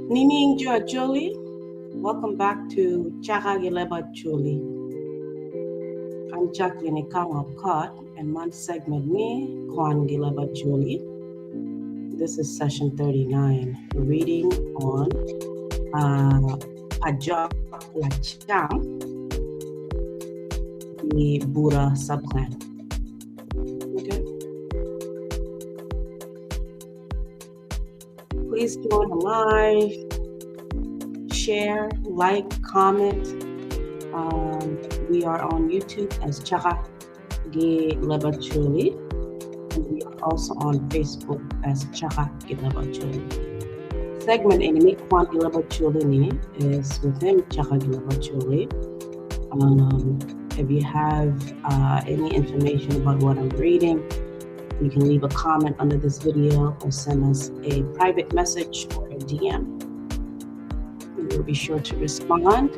Nining Jo Acholi, welcome back to Chaka Leb Acholi. I'm Chaka Nikang Caught, and one segment me, Kwan Leb Acholi. This is session 39, reading on Pajok Lacam, the Bura subclan. Okay. Please join the live, share, like, comment. We are on YouTube as Chaka Leb Acholi, and we are also on Facebook as Chaka Leb Acholi. Segment enemy Kwan Leb Acholi is within Chaka Leb Acholi. If you have any information about what I'm reading, you can leave a comment under this video or send us a private message or a DM. We will be sure to respond.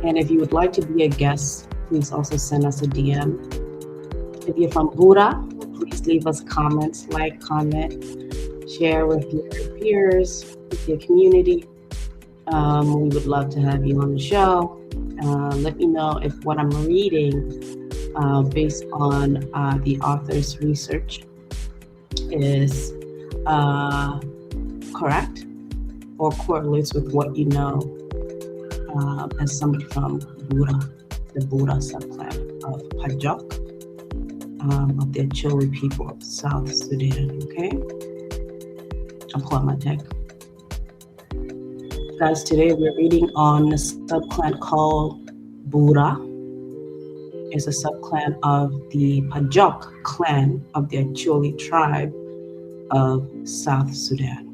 And if you would like to be a guest, please also send us a DM. If you're from Bura, please leave us comments, like, comment, share with your peers, with your community. We would love to have you on the show. Let me know if what I'm reading, based on the author's research, is correct or correlates with what you know as somebody from Bura, the Bura subclan of Pajok, of the Acholi people of South Sudan. Okay, I'm pulling my deck. Guys, today we're reading on a subclan called Bura. It's a subclan of the Pajok clan of the Acholi tribe of South Sudan.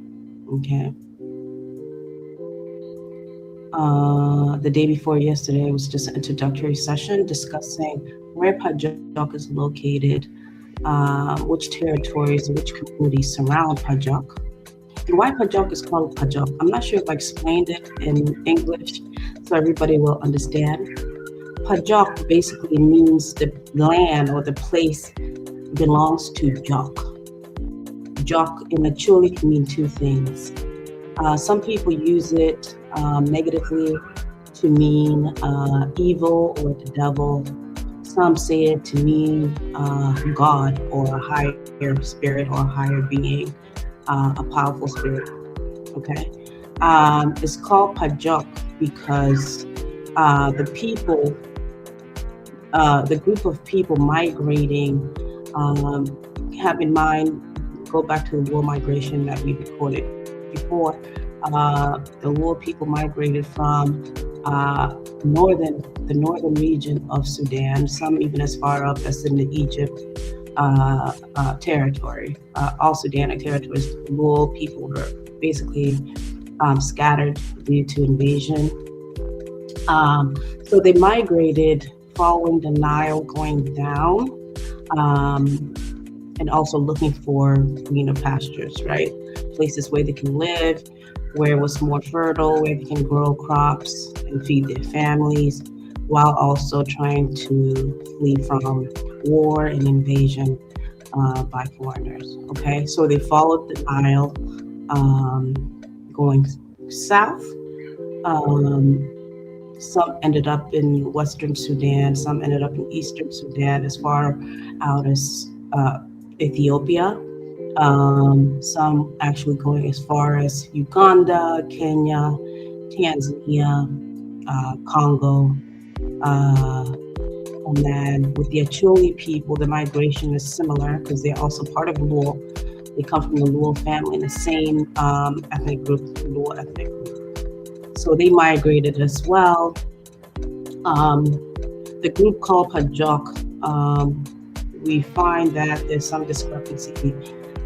Okay. The day before yesterday was just an introductory session discussing where Pajok is located, which territories, which communities surround Pajok, and why Pajok is called Pajok. I'm not sure if I explained it in English so everybody will understand. Pajok basically means the land or the place belongs to Jok. Jok in Acholi can mean two things. Some people use it negatively to mean evil or the devil. Some say it to mean God or a higher spirit or a higher being, a powerful spirit. Okay, it's called Pajok because the people, the group of people migrating, have in mind, go back to the war migration that we recorded before. The war people migrated from the northern region of Sudan, some even as far up as in the Egypt territory, all Sudanic territories. The Luo people were basically scattered due to invasion. So they migrated following the Nile going down, and also looking for greener pastures, right? Places where they can live, where it was more fertile, where they can grow crops and feed their families, while also trying to flee from war and invasion by foreigners. Okay, so they followed the Nile, going south. Some ended up in Western Sudan, some ended up in Eastern Sudan, as far out as Ethiopia. Some actually going as far as Uganda, Kenya, Tanzania, Congo. And then with the Acholi people, the migration is similar because they're also part of Luo. They come from the Luo family, the same ethnic group, Luo ethnic group. So they migrated as well. The group called Pajok, we find that there's some discrepancy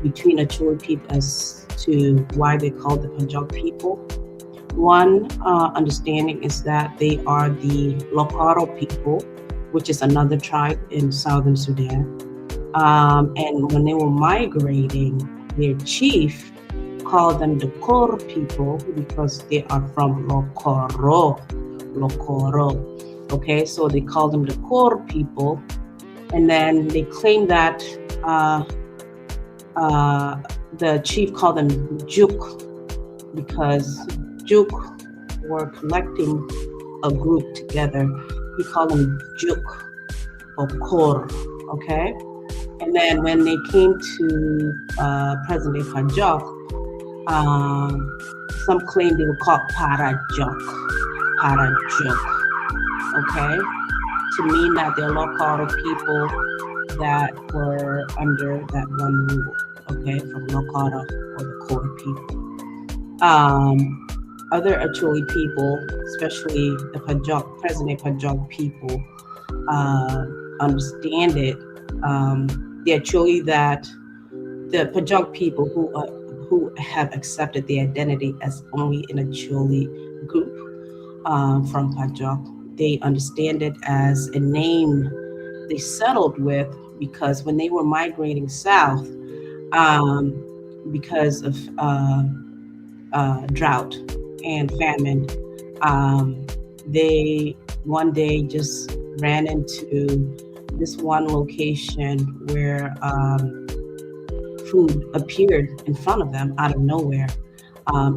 between Acholi people as to why they called the Pajok people. One understanding is that they are the Lokaro people, which is another tribe in southern Sudan. And when they were migrating, their chief called them the Kor people because they are from Lokoro. Okay, so they called them the Kor people. And then they claim that the chief called them Juk because Juk were collecting a group together. We call them Juk or Kor, okay? And then when they came to present-day Pajok, some claim they were called Parajok, okay? To mean that they're Lokara people that were under that one rule, okay, from Lokara or the Kor people. Other Acholi people, especially the Pajok, present-day Pajok people, understand it. The Acholi the Pajok people who have accepted the identity as only an Acholi group from Pajok, they understand it as a name they settled with because when they were migrating south, because of drought and famine, they one day just ran into this one location where food appeared in front of them out of nowhere.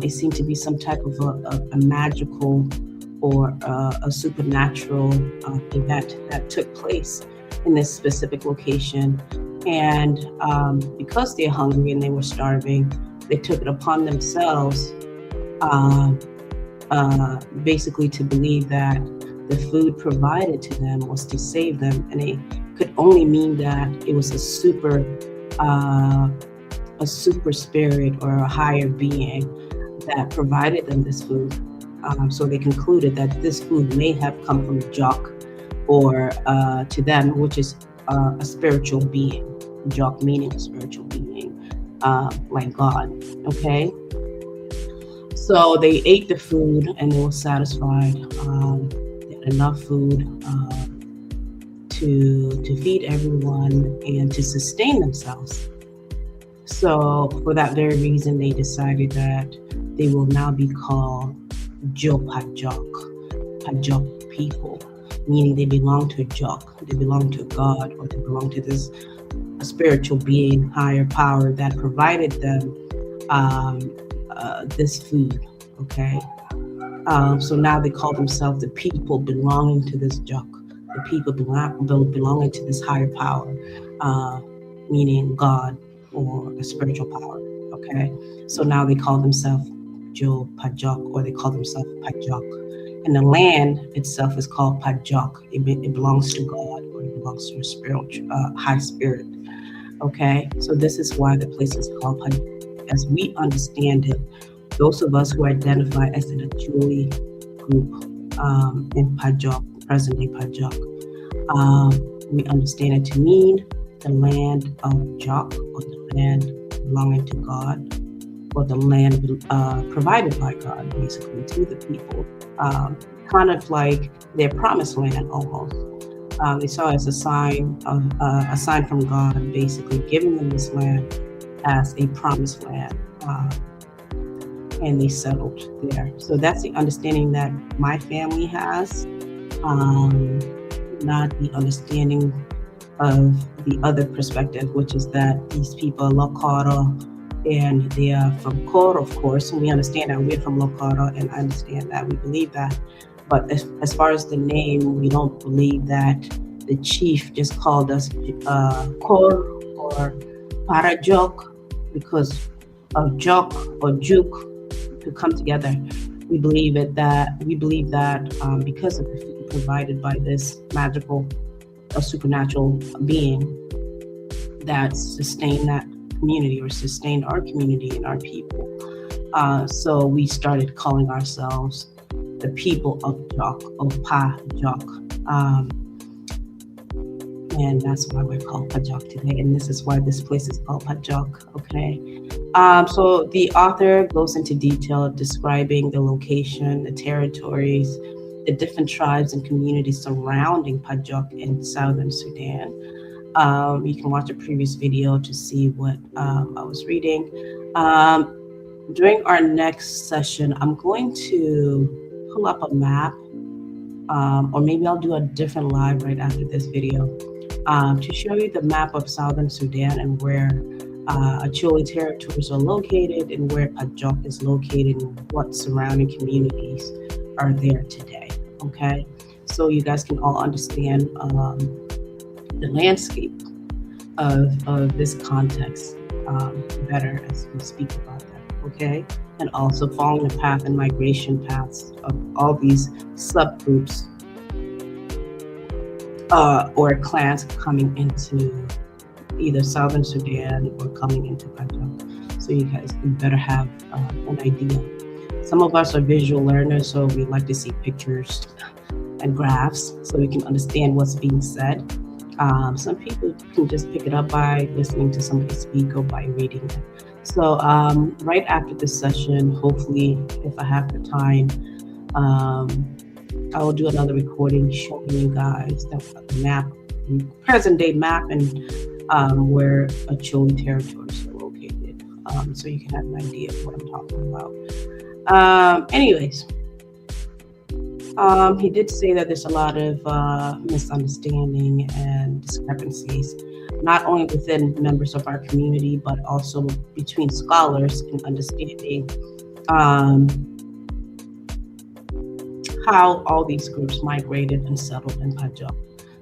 It seemed to be some type of a magical or a supernatural event that took place in this specific location. And because they're hungry and they were starving, they took it upon themselves basically to believe that the food provided to them was to save them, and it could only mean that it was a super spirit or a higher being that provided them this food. So they concluded that this food may have come from Jok, or to them, which is a spiritual being. Jok meaning a spiritual being, like God. Okay. So they ate the food and they were satisfied. They had enough food to feed everyone and to sustain themselves. So for that very reason, they decided that they will now be called Jo Pajok people, meaning they belong to Jok, they belong to God, or they belong to this spiritual being, higher power that provided them this food. Okay, so now they call themselves the people belonging to this Jok, the people belonging to this higher power, meaning God or a spiritual power. Okay, so now they call themselves Jo Pajok, or they call themselves Pajok, and the land itself is called Pajok. It belongs to God, or it belongs to a spiritual high spirit. Okay, so this is why the place is called Pajok. As we understand it, those of us who identify as an Acholi group in Pajok, present-day Pajok, we understand it to mean the land of Jok, or the land belonging to God, or the land provided by God, basically, to the people, kind of like their promised land almost. They saw it as a sign from God, basically giving them this land as a promised land, and they settled there. So that's the understanding that my family has, not the understanding of the other perspective, which is that these people are Lokara and they are from Kor, of course, and we understand that we're from Lokara, and I understand that, we believe that. But as far as the name, we don't believe that the chief just called us Kor or Parajok because of Jok or Juk to come together. We believe that because of the food provided by this magical or supernatural being that sustained that community, or sustained our community and our people. So we started calling ourselves the people of Jok, or Pajok. And that's why we're called Pajok today. And this is why this place is called Pajok, okay? So the author goes into detail describing the location, the territories, the different tribes and communities surrounding Pajok in southern Sudan. You can watch a previous video to see what I was reading. During our next session, I'm going to pull up a map, or maybe I'll do a different live right after this video, to show you the map of southern Sudan and where Acholi territories are located and where Pajok is located and what surrounding communities are there today. Okay, so you guys can all understand the landscape of this context better as we speak about that. Okay, and also following the path and migration paths of all these subgroups or clans coming into either Southern Sudan or coming into Pajok. So you guys can better have an idea. Some of us are visual learners, so we like to see pictures and graphs so we can understand what's being said. Some people can just pick it up by listening to somebody speak or by reading it. So right after this session, hopefully, if I have the time, I will do another recording showing you guys the map, present day map, and where Acholi territories are located, so you can have an idea of what I'm talking about. Anyways, he did say that there's a lot of misunderstanding and discrepancies, not only within members of our community, but also between scholars in understanding how all these groups migrated and settled in Pajok.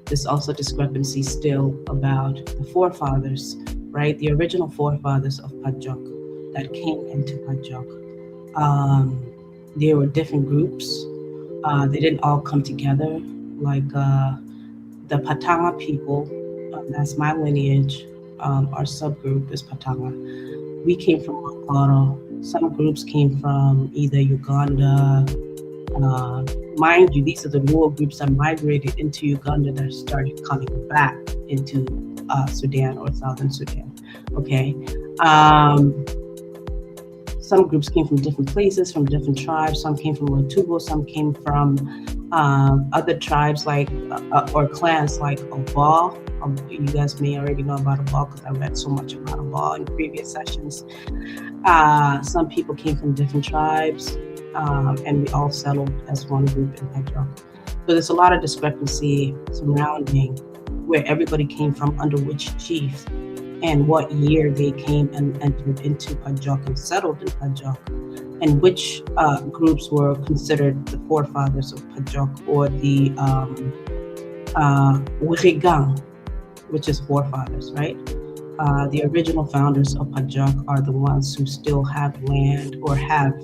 There's also discrepancy still about the forefathers, right? The original forefathers of Pajok that came into Pajok. There were different groups. They didn't all come together. Like the Patanga people, that's my lineage. Our subgroup is Patanga. We came from Makoro. Some groups came from either Uganda. Mind you, these are the rural groups that migrated into Uganda that started coming back into Sudan or Southern Sudan. Okay. Some groups came from different places, from different tribes. Some came from Lotubo. Some came from other tribes like or clans like Obal. You guys may already know about Obal because I read so much about Obal in previous sessions. Some people came from different tribes. And we all settled as one group in Pajok. So there's a lot of discrepancy surrounding where everybody came from, under which chief, and what year they came and entered into Pajok and settled in Pajok, and which groups were considered the forefathers of Pajok, or the Wirigang, which is forefathers, right? The original founders of Pajok are the ones who still have land or have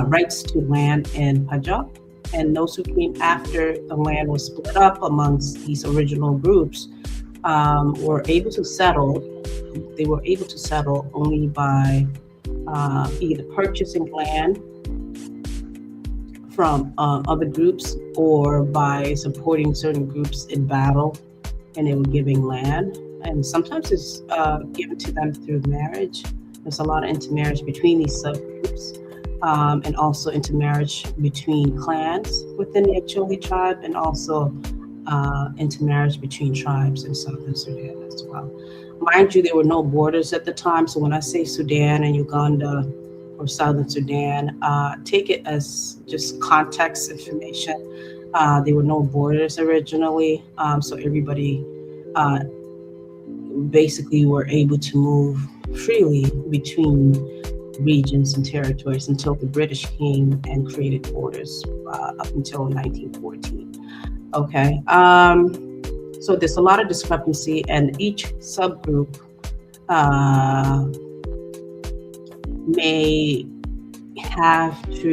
rights to land in Pajok, and those who came after the land was split up amongst these original groups were able to settle. They were able to settle only by either purchasing land from other groups or by supporting certain groups in battle, and they were giving land. And sometimes it's given to them through marriage. There's a lot of intermarriage between these subgroups. And also intermarriage between clans within the Acholi tribe, and also intermarriage between tribes in Southern Sudan as well. Mind you, there were no borders at the time, so when I say Sudan and Uganda or Southern Sudan, take it as just context information. There were no borders originally, so everybody basically were able to move freely between regions and territories until the British came and created borders up until 1914. Okay, so there's a lot of discrepancy, and each subgroup may have each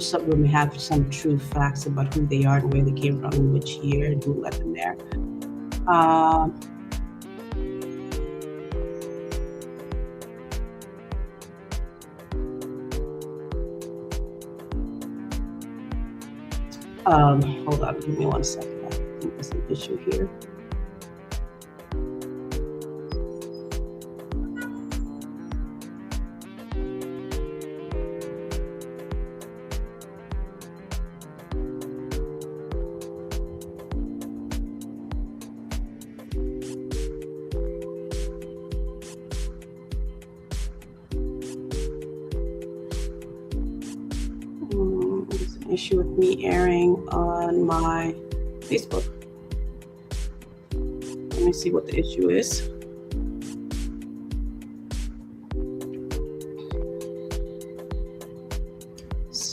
subgroup may have some true facts about who they are and where they came from and which year and who led them there. Hold on, give me 1 second. I think there's an issue here. There's an issue with me airing on my Facebook. Let me see what the issue is.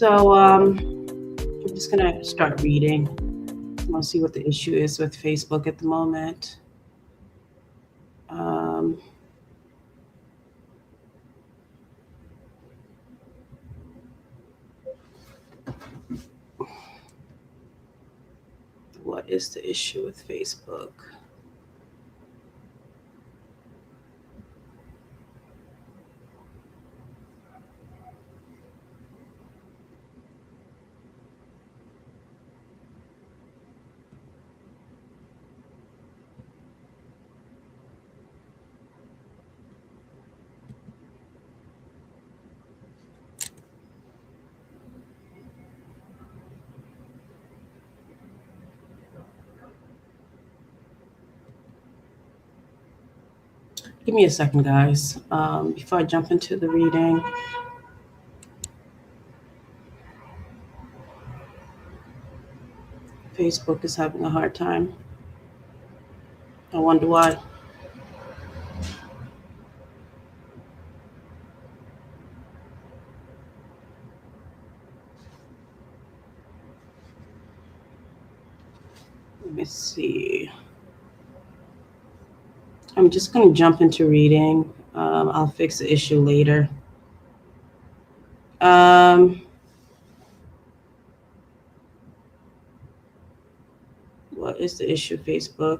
So I'm just gonna start reading. I want to see what the issue is with Facebook at the moment. Um, what is the issue with Facebook? Give me a second, guys, before I jump into the reading. Facebook is having a hard time. I wonder why. Let me see. I'm just going to jump into reading. I'll fix the issue later. What is the issue, Facebook?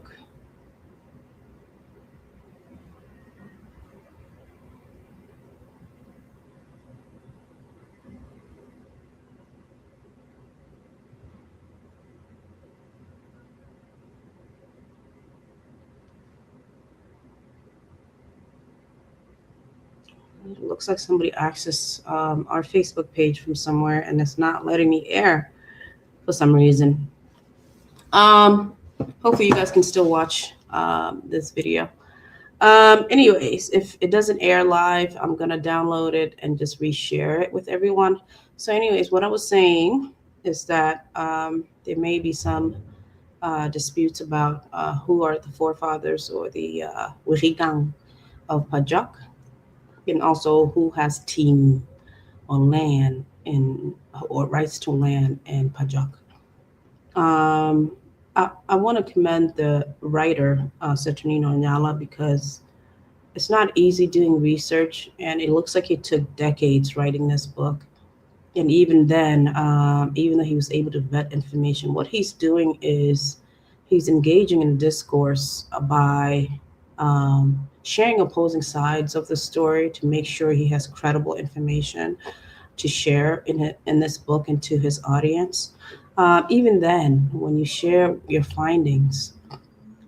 It looks like somebody accessed our Facebook page from somewhere, and it's not letting me air for some reason. Hopefully you guys can still watch this video. Anyways, if it doesn't air live, I'm gonna download it and just reshare it with everyone. So anyways, what I was saying is that there may be some disputes about who are the forefathers or the Wirigang of Pajok, and also who has team on land in or rights to land in Pajok. Um, I want to commend the writer, Saturnino Nyala, because it's not easy doing research, and it looks like it took decades writing this book. And even then, even though he was able to vet information, what he's doing is he's engaging in discourse by sharing opposing sides of the story to make sure he has credible information to share in this book and to his audience. Even then, when you share your findings,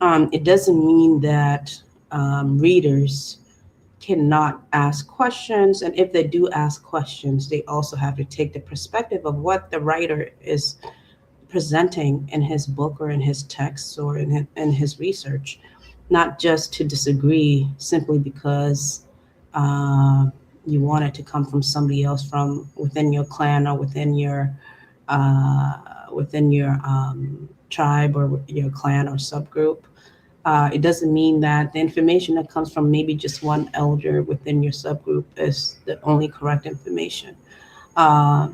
it doesn't mean that readers cannot ask questions. And if they do ask questions, they also have to take the perspective of what the writer is presenting in his book or in his texts or in his research, not just to disagree simply because uh, you want it to come from somebody else from within your clan or uh, within your tribe or your clan or subgroup. It doesn't mean that the information that comes from maybe just one elder within your subgroup is the only correct information. Uh,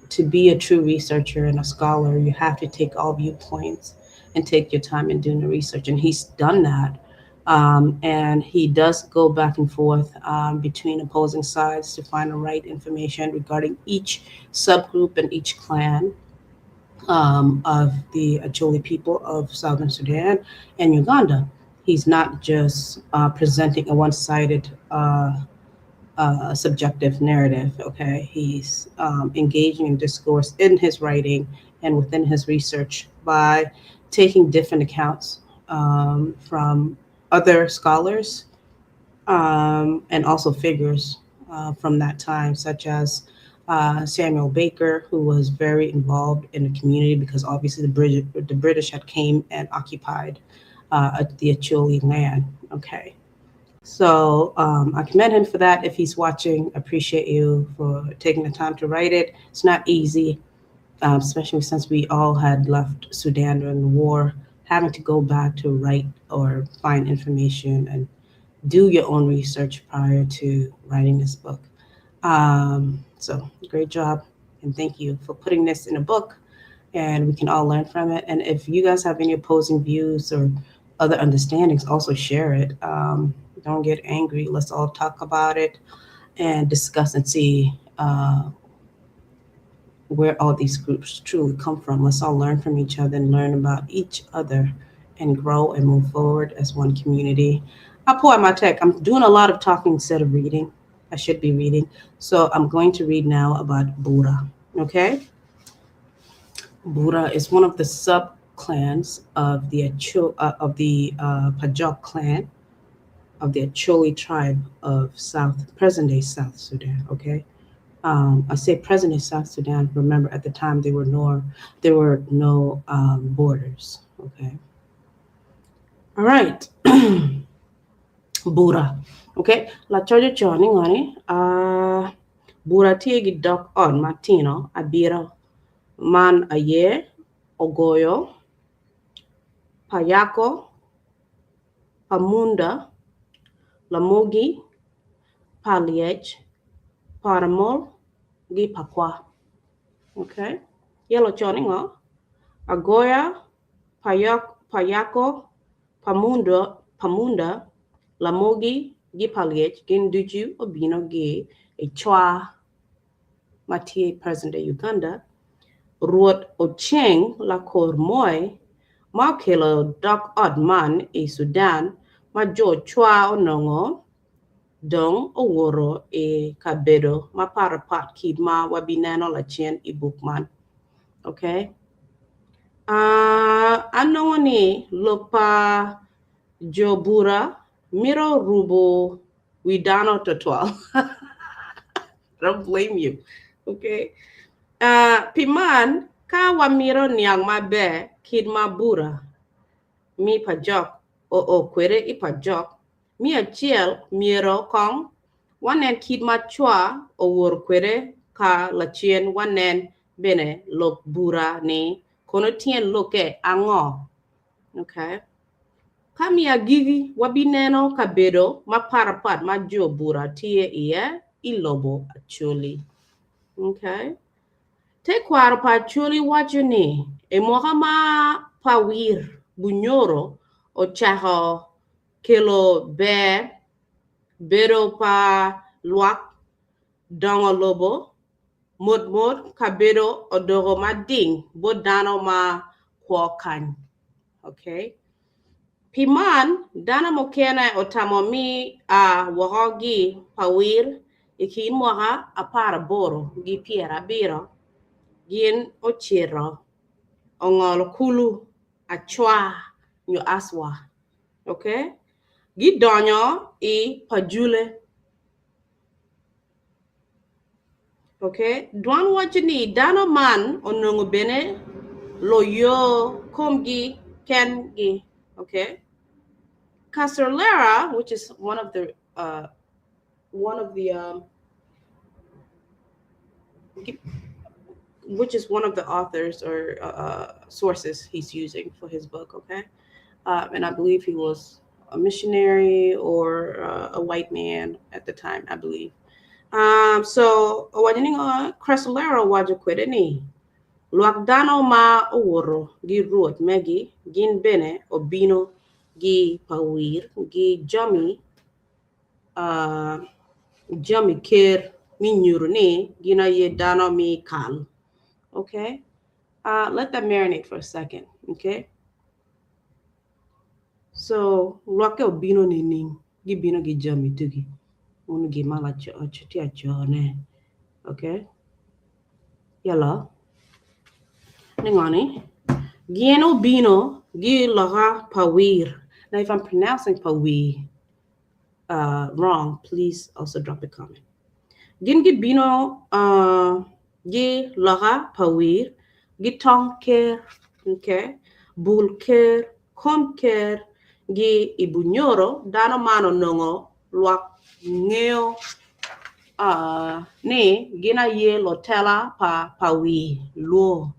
to be a true researcher and a scholar, you have to take all viewpoints and take your time in doing the research. And he's done that. And he does go back and forth between opposing sides to find the right information regarding each subgroup and each clan of the Acholi people of Southern Sudan and Uganda. He's not just presenting a one-sided subjective narrative. Okay, he's engaging in discourse in his writing and within his research by taking different accounts from other scholars and also figures from that time, such as Samuel Baker, who was very involved in the community because obviously the British had came and occupied the Acholi land. Okay, so I commend him for that. If he's watching, appreciate you for taking the time to write it. It's not easy, especially since we all had left Sudan during the war, having to go back to write or find information and do your own research prior to writing this book. So great job. And thank you for putting this in a book and we can all learn from it. And if you guys have any opposing views or other understandings, also share it. Don't get angry. Let's all talk about it and discuss and see where all these groups truly come from. Let's all learn from each other and learn about each other and grow and move forward as one community. I'll pour out my tech. I'm doing a lot of talking instead of reading. I should be reading. So I'm going to read now about Bura. Okay? Bura is one of the sub clans of the Pajok clan of the Acholi tribe of present day South Sudan. Okay, I say present day South Sudan. Remember, at the time there were no borders. Okay, all right. Bura. Okay, la chojo choni ngani. Bura tiegi dok on Martino abiro man aye ogoyo payako pamunda lamogi paliech paramol gi pakwa. Okay, yellow choni ngo agoya payako pamunda lamogi gi paliech gin duju obino gi echwa matie present day Uganda ruot ocheng la kor moy ma kelo dok odman e Sudan ma jo chwa onongo dong oworo e kabedo ma parapat kid ma wabinano la chien i bookman. Okay. Anongoni lopa jo Bura miro rubo widano totwal. Don't blame you. Okay. Piman ka wamiro niang mabe kid ma Bura mi Pajok o kwere i Pajok mi achiel miro kong wanen kid ma chwa o wor kwere ka lachien wanen bene lok Bura ni kono tien loke ango. Okay. Kami agigi wabineno kabedo ma parapat ma jo Bura tie iye ilobo Acholi. Okay. Te kwaro pa Acholi wajuni e moga ma pawir bunyoro o chaho kelo bedo pa luak dongo lobo mod kabedo odogo ma ding bodano ma kwokany. Okay. Piman dana mokena otamomi wahogi pawir ikin moha apara boro gi piera biro gin ochiro ongolo kulu achwa nyo aswa. Okay. Gidonyo i pajule. Okay. Dwan wajini dano man onongo bene loyo komgi kengi. Okay. Castellera, which is one of the authors or sources he's using for his book. Okay. And I believe he was a missionary or a white man at the time, I believe. So wajiningo Castellera wajakwede ni luakdano ma oworo gi ruot megi gin bene obino gi pawir gi jomi ker mi nyuru ni gina ye dano mi kal. Okay. Let that marinate for a second. Okay. So luake obino ni ning gi bino gi jomi tugi unu gi mala choti achone. Okay. Yala ningani gieno bino gi laga pawir. Now if I'm pronouncing pawir wrong, please also drop a comment. Gin gi bino gi laga pawir gi tong ker. Okay. Bul ker kom ker gi ibunyoro dano mano nongo luak ngeo ni gina ye lotela pawi luo.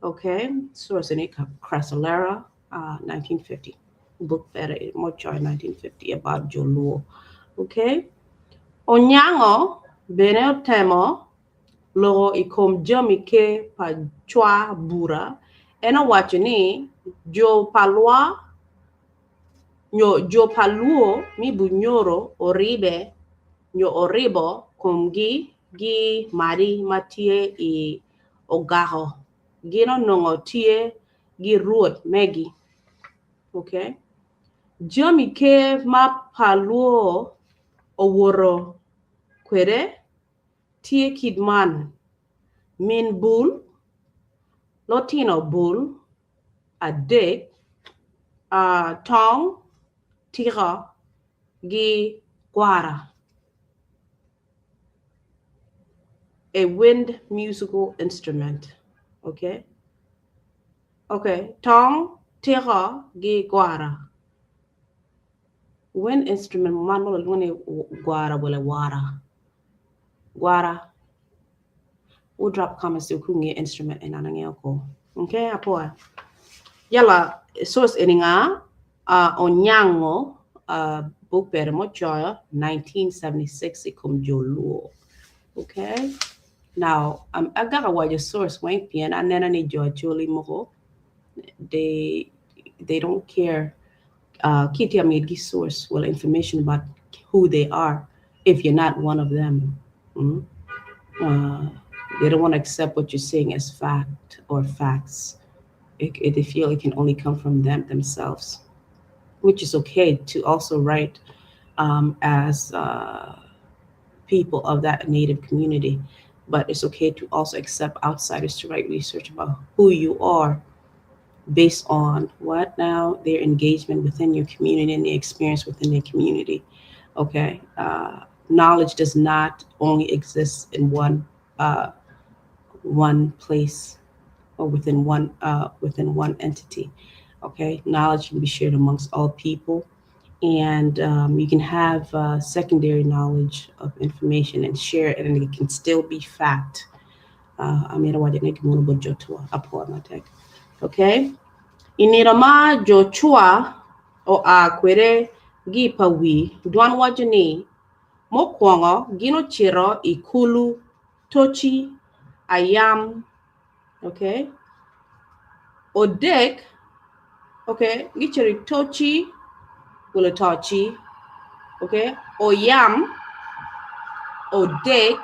Okay, source in Castellera, 1950. Book better Mochoi 1950 about Joluo. Okay. Onyango Benel temo logo ikom jamike pa chwa bura ena wachini jo palwa jo paluo mi bunyoro oribe nyo oribo kumgi gi mari matie I ogaho gino nongo tie gi ruot megi okay jomi ke ma paluo oworo kwere tie kidman min bul lotino bul adek tong tira gi guara a wind musical instrument okay tong tira gi guara wind instrument man lo lone guara wala wara guara we'll drop comments to kungi instrument and anangeko okay apo yala source eninga onyango book better mochoya 1976 ikum joluo okay now I got a wide source when pian and then I Jo Acholi moko they don't care Kitia made this source well information about who they are if you're not one of them they don't want to accept what you're saying as fact or facts they feel it can only come from them themselves which is okay to also write as people of that native community but it's okay to also accept outsiders to write research about who you are based on what now their engagement within your community and the experience within their community okay knowledge does not only exist in one place or within one entity okay knowledge can be shared amongst all people and you can have secondary knowledge of information and share it and it can still be fact okay inirama jochua o kwere gi pawi dwan wajani mokwongo gino chiro ikulu tochi ayam okay odek okay gichiri tochi wala tochi okay oyam odek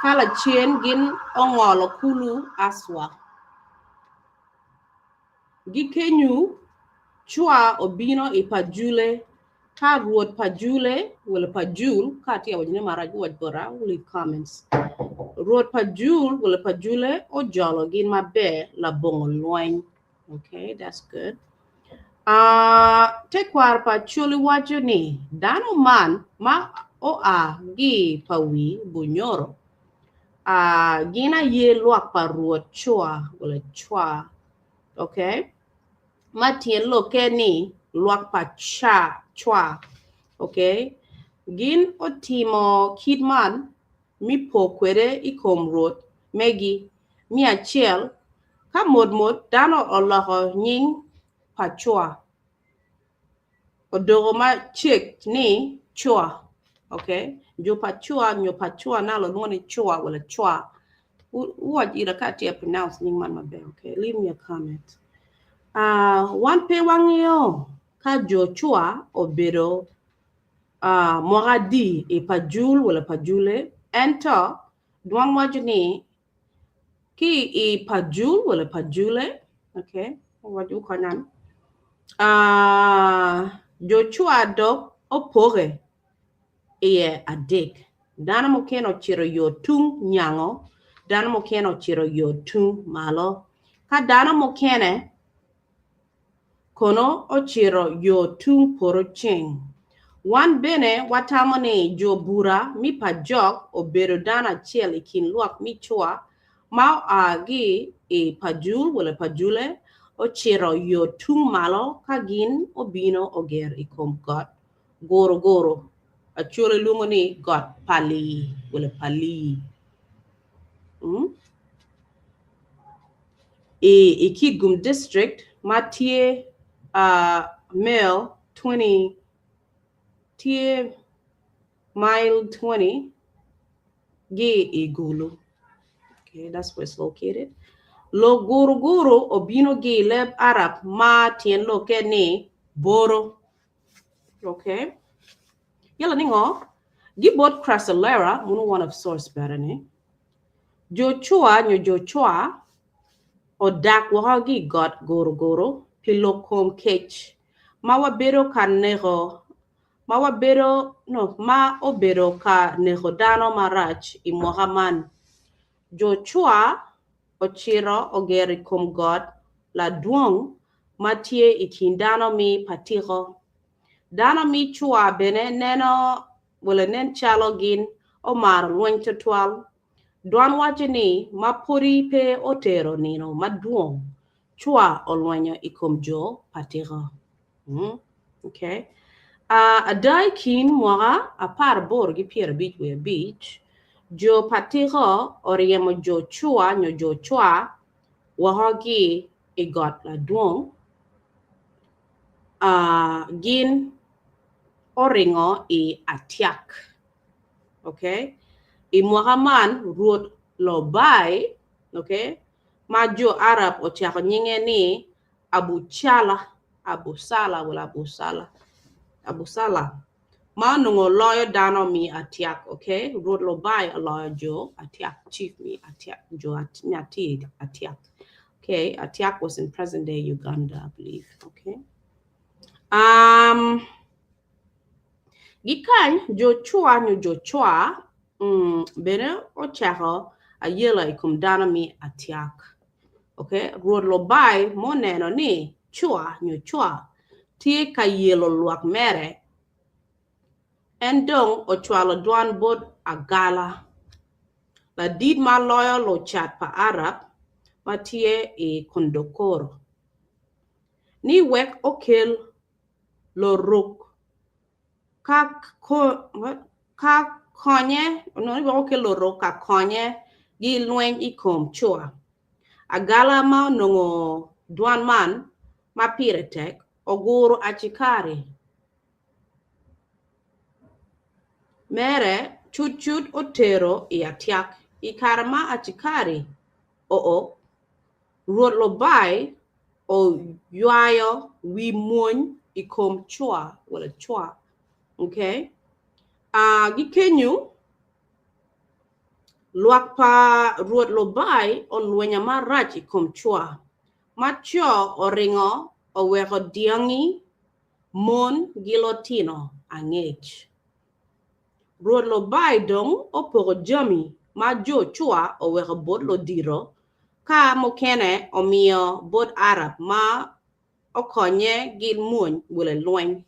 kala chien gin ongolo kulu aswa gikenyu chua obino ipajule ka ruot pajule wala pajul kati ya wajine maraju wajbora leave comments ruot pajul wala pajule o jolo gin mabe la bongo loin okay that's good te kwar pachuli wajuni dano man ma o gi pawi bunyoro gina ye luak pa ruot chua wala chua okay matien lo keni luak pa chua okay gin otimo kidman mi po kwere ikom ruot megi mi achiel ka mod dano oloko nying pachua odogo ma chik ni chua okay jo pachua nyo pachua na lo ngoni chua wala chua what ira kati ya pronounce nying man mabe okay leave me a comment one pe wangyo ka jo chua obedo moradi e pajul wala pajule enter duang wajuni ki e pajul wala pajule okay waju kanan Joshua dog opore e adek dana mokeno chiro yo tung nyango dana mokeno chiro yo tung malo ka dana mokene kono ochiro yo tung porocheng wan bene watamone jo Bura mi Pajok obero dana chiel ikin luak mi chua ma agi e pajul wala pajule ochiro yo tung malo kagin obino oger ikom got goro achole lumoni got pali wala pali e Kidgum district matie male 20 tie mile 20 gi igulu. Okay, that's where it's located. Lo guru guru obino gi leb Arab ma tien lo ke ni boro. Okay. Yala ningo. Gibot crassellera, one of source better ne. Jochua nyo Jochua o dak wahagi got guru guru pilo kom kech. Mawa bero kanego. Mawa bero no ma obero ka nehodano marach I Mohaman. Jochua ochiro ogeri kom god la duong matie ikindano mi patiro. Dano mi chua bene neno wala nen chalo gin o mar lweny twal. Dwan wache ni mapuri pe otero nino maduong chua o lwenyo ikom jo patiro. Okay. Adai kin mwara apar bor gi pier beach we beach. Jo patiro oriemo jo chua nyo jo chua wahogi igot la duong. Gin oringo I atiak. Okay. I Muhammad ruot lo bai. Okay. Majo Arab o tiako nyinge ni Abu Sala. Ma nungo lawyer dano mi atiak. Okay. Ruot lo bai a lawyer jo atiak. Chief mi atiak. Jo atiak. Okay. Atiak was in present day Uganda, I believe. Okay. Gikan Jochua nyo Jochua bene o chako a yela ikum dana mi atiak. Okay, ruod lo bai mo neno ni chua nyo chua tie ka yelo luak mere endong o chwalo dwan bod agala. La did ma lawyer lo chat pa Arab ma tie kondokoro. Ni wek okel lo ruk ka konye no ibo ke loro ka konye gi lwen ikom chua agala ma nongo dwan man ma piretek oguru achikari mere chut otero I atiak ikarama achikari ruot lo bai o yuayo wi muony ikom chua wala chua. Okay. Gikenyu luak pa ruot lo bai o luenya marach ikom chua. Macho oringo o weko diangi mon gilotino angech. Ruot lo bai dong o pogo jami majo chua o weko bot lo diro ka mokene o mio bot Arab ma o konye gil muony wule lueny.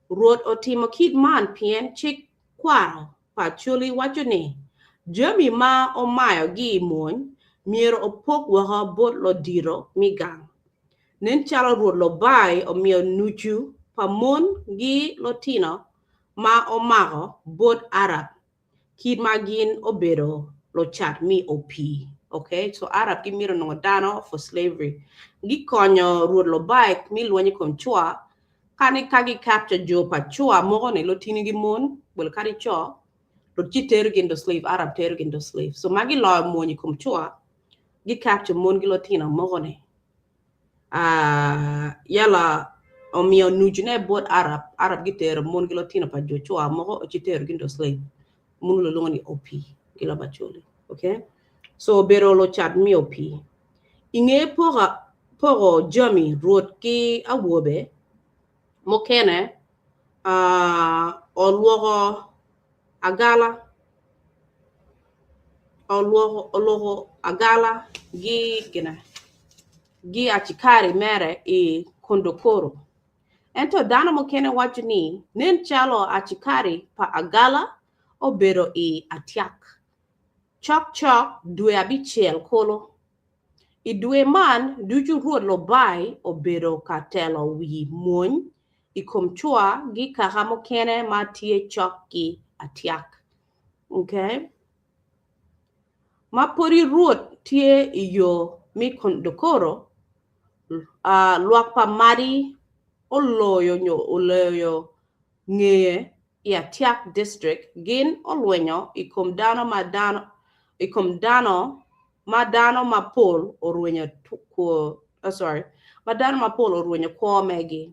Ruot otimo kid man pien chik kwaro pa chuli wachone. Jami ma o mayo gi muony miero o pok waha bot lo diro migang. Nen chalo ruot lo bai o mio nuchu pa mon gi lotino ma o mago bot Arab. Kid ma gin obedo lo chat mi opi. Okay, so Arab ki miro no dano for slavery. Gi konyo ruot lo bai mi luonye kom chua. Kani kagi capture jo pa chua mogo ne lo tini gi mon wel kari cho lo chiteru gindo slave Arab teru gindo slave so magi lo moni kum chua gi capture mon gi lo tina mogo ne yala o mio nujune bot Arab gi teru mon gi lo tina pa jo chua mogo o chiteru gindo slave mun lo longoni op gi la bacholi. Okay, so bero lo chat mi op inge pogo jami ruot ki awobe mokene oluogo agala gi achikari mere kondokoro. Ento dana mokene wachini nen chalo achikari pa agala obero atiak. Chok due abichiel kolo. Idue man duju ruot lo bai obero katelo wi muony ikom chua gi kahamo kene ma tie chok ki atiak. Okay. Ma pori ruot tie iyo mi kondokoro luak pa mari oloyo ngeye ya tiak district gin olwenyo ikum dano madano mapol orwenyo ko sorry madano mapol orwenyo ko megi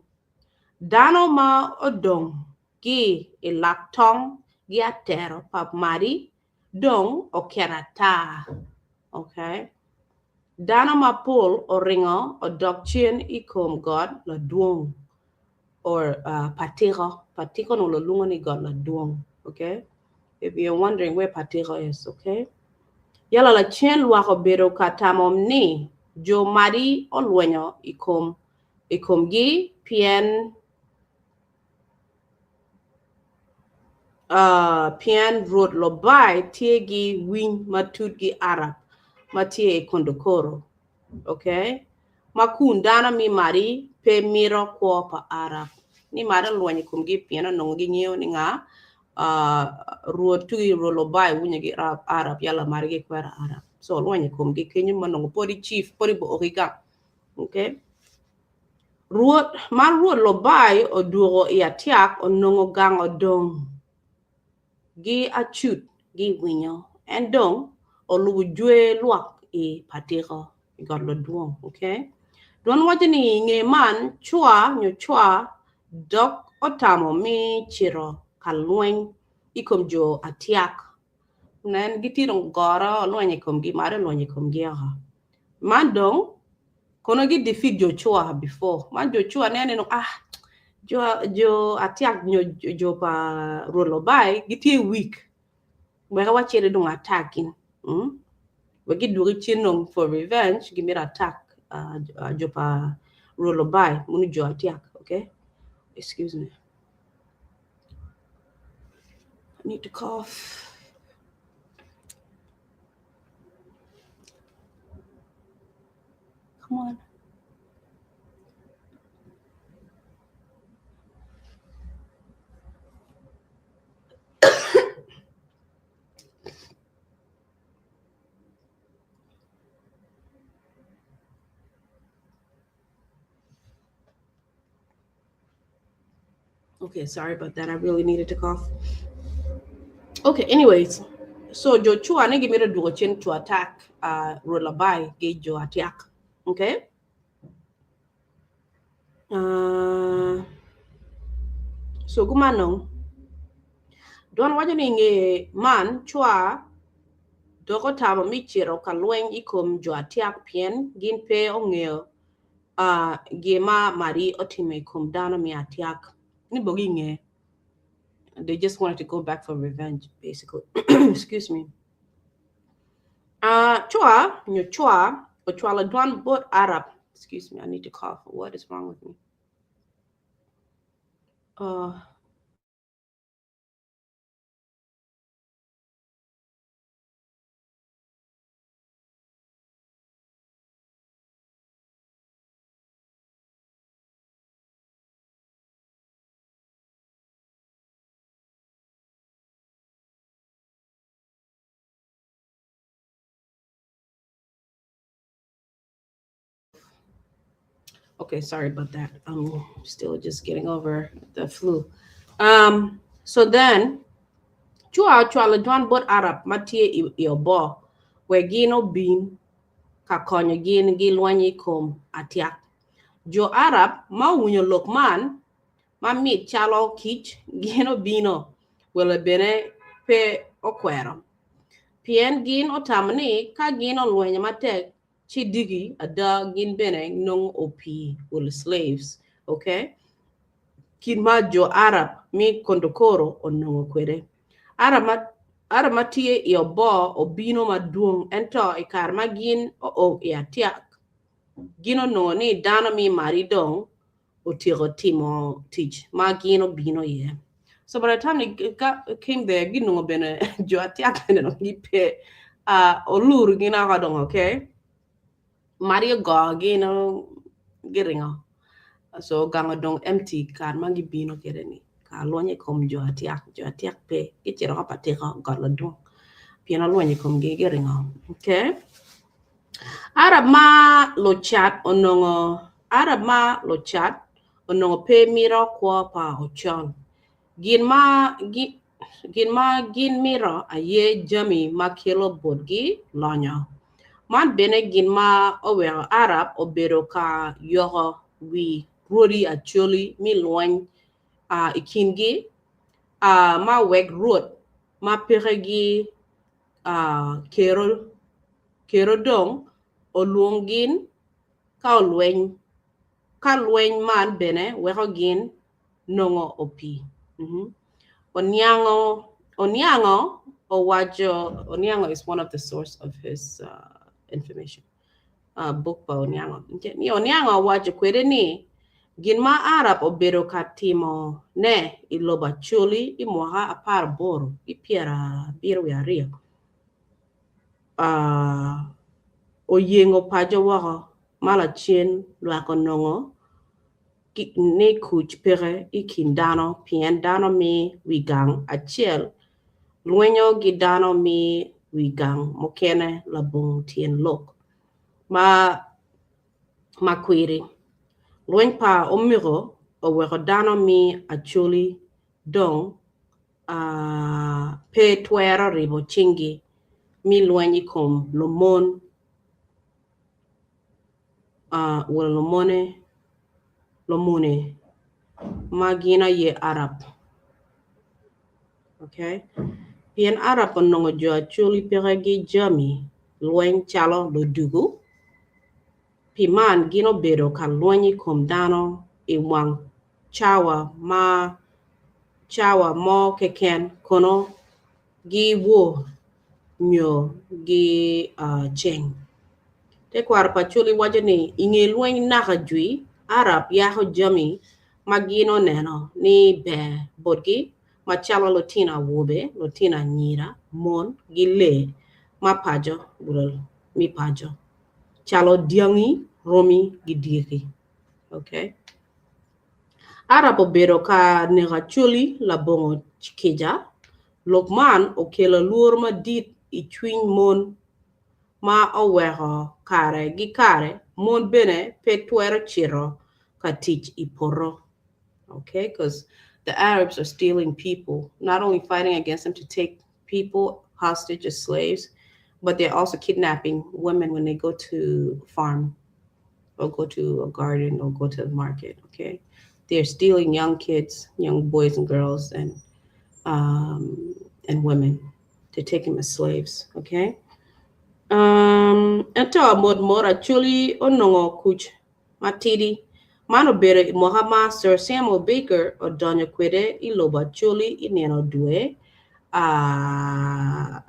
dano ma odong gi ilaktong gi atero pap mari dong okerata. Okay, dano mapol oringo odokchin ikum god la duong or patiko no lungo ni god la duong. Okay, if you're wondering where patiko is, okay, yala la chen luako bero katamom ni jo mari olwenyo ikum gi pien pien road lobai tiegi win matudgi arab matie kondokoro. Okay, makun dana mi mari pe miro kwa pa arab ni mara luanyi kumgi piano nongi ngiyo ni nga road tugi lobai wunya gi arab yala mari gi kwara arab so luanyi kumgi kenyu manongo pori chief pori bo origa. Okay, road lobai odugo ya tiak onongo gang odong gi achut gi winyo endong olugu jwe luak e patiko got lo duong. Okay, don wajini nge man chua dok otamo mi chiro kalweng ikom jo atiak nen gitirong gora loanye kom gi mare loanye kom gi ha man dong kono gi defeat jo chua before man jo chua nene no jo atiak jo pa rolo bai gitie week wega wachere dong attacking we get do chinom for revenge give me attack jopa roll by munu jo attack. Okay, excuse me, I need to cough. Come on. Okay, sorry about that. I really needed to cough. Okay, anyways, so jo chua ne give me do chin to attack roll by ge jo attack. Okay, so gumanong don wajani nge man chua doko tamo michiro kalweng ikom jo attack pien gin pe ongeo gema mari otime ikom dano mi attack ni bogi nge. They just wanted to go back for revenge basically. Excuse me. Chua ochwala dwan bot Arab. Excuse me, I need to cough. What is wrong with me? Okay, sorry about that. I'm still just getting over the flu. So then chua dwan bot Arab matie iobo we gino bin kakonyo gin gilwanyi kom atiak. Jo Arab ma wunyo lokman ma mit chalo kich gino bino wala bene pe okwero. Pien gin otamani ka gin olwenyo matek chi digi ada gin bene nong opi wala slaves. Okay, kin ma jo Arab mi kondokoro onongo kwere. Arab matie iobo obino maduong ento ikar ma gin o tiak. Gino no ni dana mi maridong otiro timo teach ma gino bino ye. So by the time they came there, gino bene jo atiak no gipe olur gina hadong. Okay, Mario go gino giringo. So gangadong empty kar mangi bino kereni. Loanye kom jo atiak pe kichiro kapateka galadong piano loanye kom geringo. Okay, Arab ma lo chat onongo pe miro kwa pa ochon gin mira aye jami makilo bodgi lonyo. Man bene gin ma owe Arab obero ka yoho wi Rudi Acholi mi loin ikingi ma weg road ma peregi kero dong oluongin ka lueng man bene weko gin nongo opi. Onyango Onyango is one of the source of his information. Book ba Onyango. Ni Onyango wajo kwede ni ginma Arab obero katimo ne iloba chuli imoha apar boro ipiera biru ya rio. Oyengo pajo wako mala chien lwako nongo ne kuch pere ikindano pien dano mi wigang achiel luenyo gidano mi wigang mokene labung tien lok makwiri luen pa omiro oweko dano mi Acholi dong pe tuero ribo chingi mi luenyi kom lomon lomone magina ye Arab. Okay. Pien Arab onongo Jo Acholi peregi jami luen chalo lodugu. Piman gino bedo ka luenyi kom dano iwang chawa mo keken kono gi wo nyo gi cheng. Te kwar Pacholi wajani inge luenyi naka jui Arab yaho jami magino neno ni be bodgi machalo lotina wobe lotina nyira mon gile mapajo bulal mi pajo chalo diangi romi gidiri. Okay. Arab obero ka nega chuli labongo chikeja Lokman okela luor ma dit ichwiny mon ma oweho kare gi kare mon bene petuero chiro katich iporo. Okay, because the Arabs are stealing people, not only fighting against them to take people hostage as slaves, but they're also kidnapping women when they go to farm or go to a garden or go to the market. Okay, they're stealing young kids, young boys and girls, and women to take them as slaves. Okay. Ento mod Acholi onongo kuch matidi mano bere Mohama Sir Samuel Baker o Donya Kwede iloba Acholi ineno due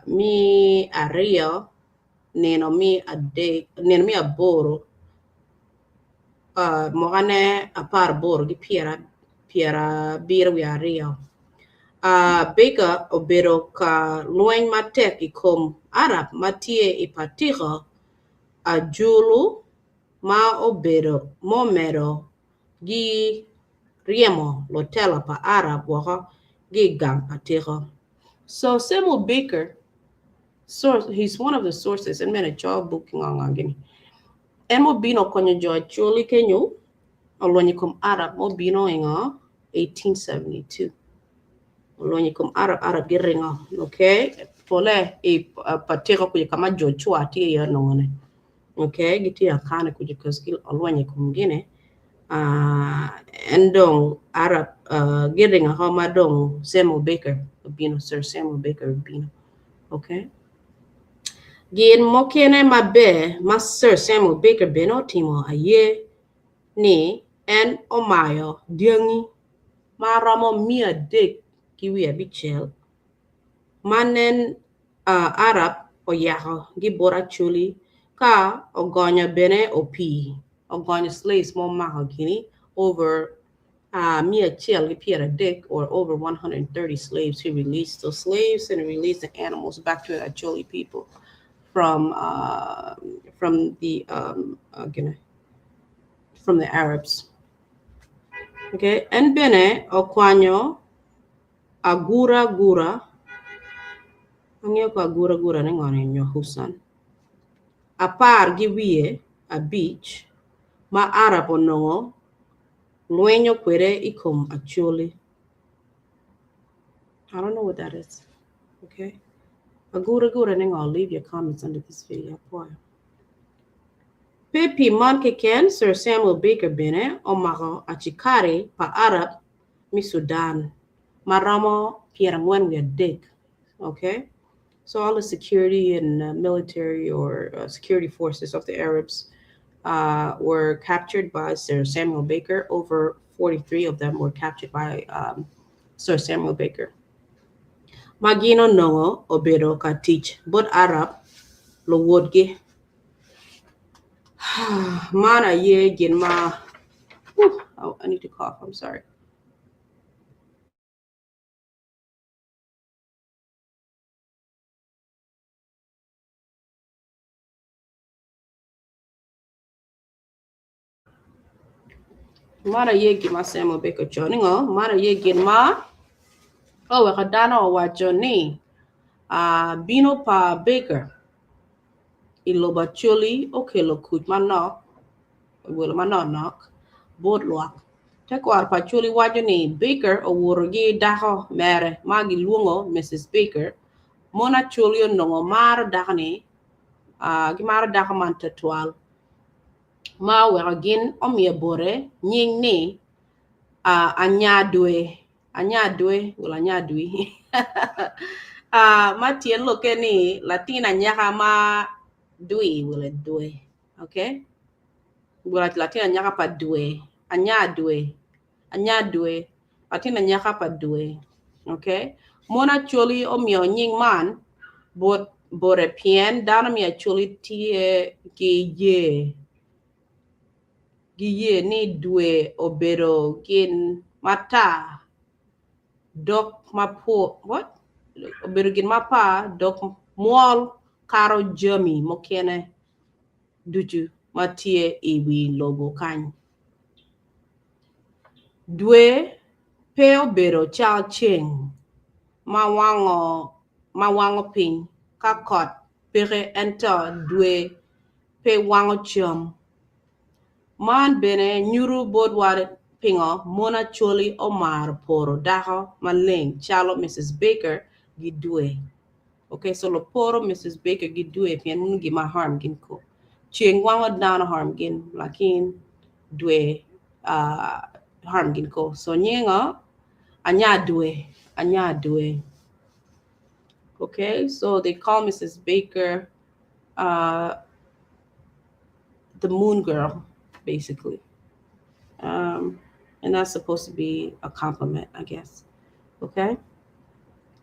mi ario neno mi aboro mohane apar boro di piera biro wi ario. Baker obero ka lueng matek ikom Arab matie ipatiho ajulu ma obero momero gi riemo lotela pa Arab wako gi gang patiho. So Samuel Baker, he's one of the sources and many job booking on agini. En mo bino konyo Jo Acholi kenyo olonyi kom Arab mo bino inga 1872. Olonyi kom Arab giringa, okay? Pole patiko kuja kama Joshua tie ya nongone. Okay, giti ya kane kuja kaskil olonyi kom gine. Endong Arab giringa homa dong Samuel Baker bino, Sir Samuel Baker bino. Okay? Gin mokene mabe mas Sir Samuel Baker bino timo aye ni en omayo diangi maramo mia dek kiwi abichel manen Arab oyaho gi Bura Acholi ka ogonya bene opi ogonya slaves mo mahogini over mia chel gi piera dek or over 130 slaves. He released those slaves and released the animals back to the Acholi people from the Arabs. Okay, and bene okwanyo agura ang'eyo ko agura ne ng'one nyo Husan apar gi wiye abich ma Arab onongo luenyo kwere ikom Acholi I don't know what that is. Okay. Agura gura ning, I'll leave your comments under this video. Boy. Pepi man ken Sir Samuel Baker bene o mako achikari pa Arab mi Sudan. Maramo pierangwen we dig. Okay. So all the security and military or security forces of the Arabs were captured by Sir Samuel Baker. Over 43 of them were captured by Sir Samuel Baker. Magino nongo obedo ka teach but Arab lo wodge. Mana ye gin ma. Oh, I need to cough. I'm sorry. Mara ye gin ma Samuel Baker joining Mara ye gin ma. Oh, wakadana o wa Johnny. Bino pa Baker. Leb Acholi okay lo kuj manok. Will manok knock. Boat lock. Tekwar pa Acholi wajoni Baker o wurogi dako mere magi lungo Mrs. Baker. Mona Acholi nongo mara dakani. Gimara daka man tatual. Ma wegagin omye bore nying ni anyadwe wala anyadwi. Ma tien loke ni Latina nyaka ma dui wala dwe. Okay? Wala Latina nyaka pa dwe. Anyadwe. Latina nyaka pa dwe. Okay? Mona Acholi omyo nying man bore pien dana mi Acholi tie giye ni dwe obedo gin mata dok mapo what obedo gin mapa dok mual karo jami mokene duju matie iwi logo kany dwe pe obedo chal ching mawango piny kakot pere ento dwe pe wango chom man bene nyuru bodware pingo Mona Acholi omar poro dako maling chalo Mrs. Baker gidwe. Okay, so lo poro Mrs. Baker gidwe pian mun gima harm gin ko. Ching wango dana harm gin lakin dwe harm gin ko. So nyinga anya dwe. Okay, so they call Mrs. Baker the moon girl, basically. And that's supposed to be a compliment, I guess. Okay.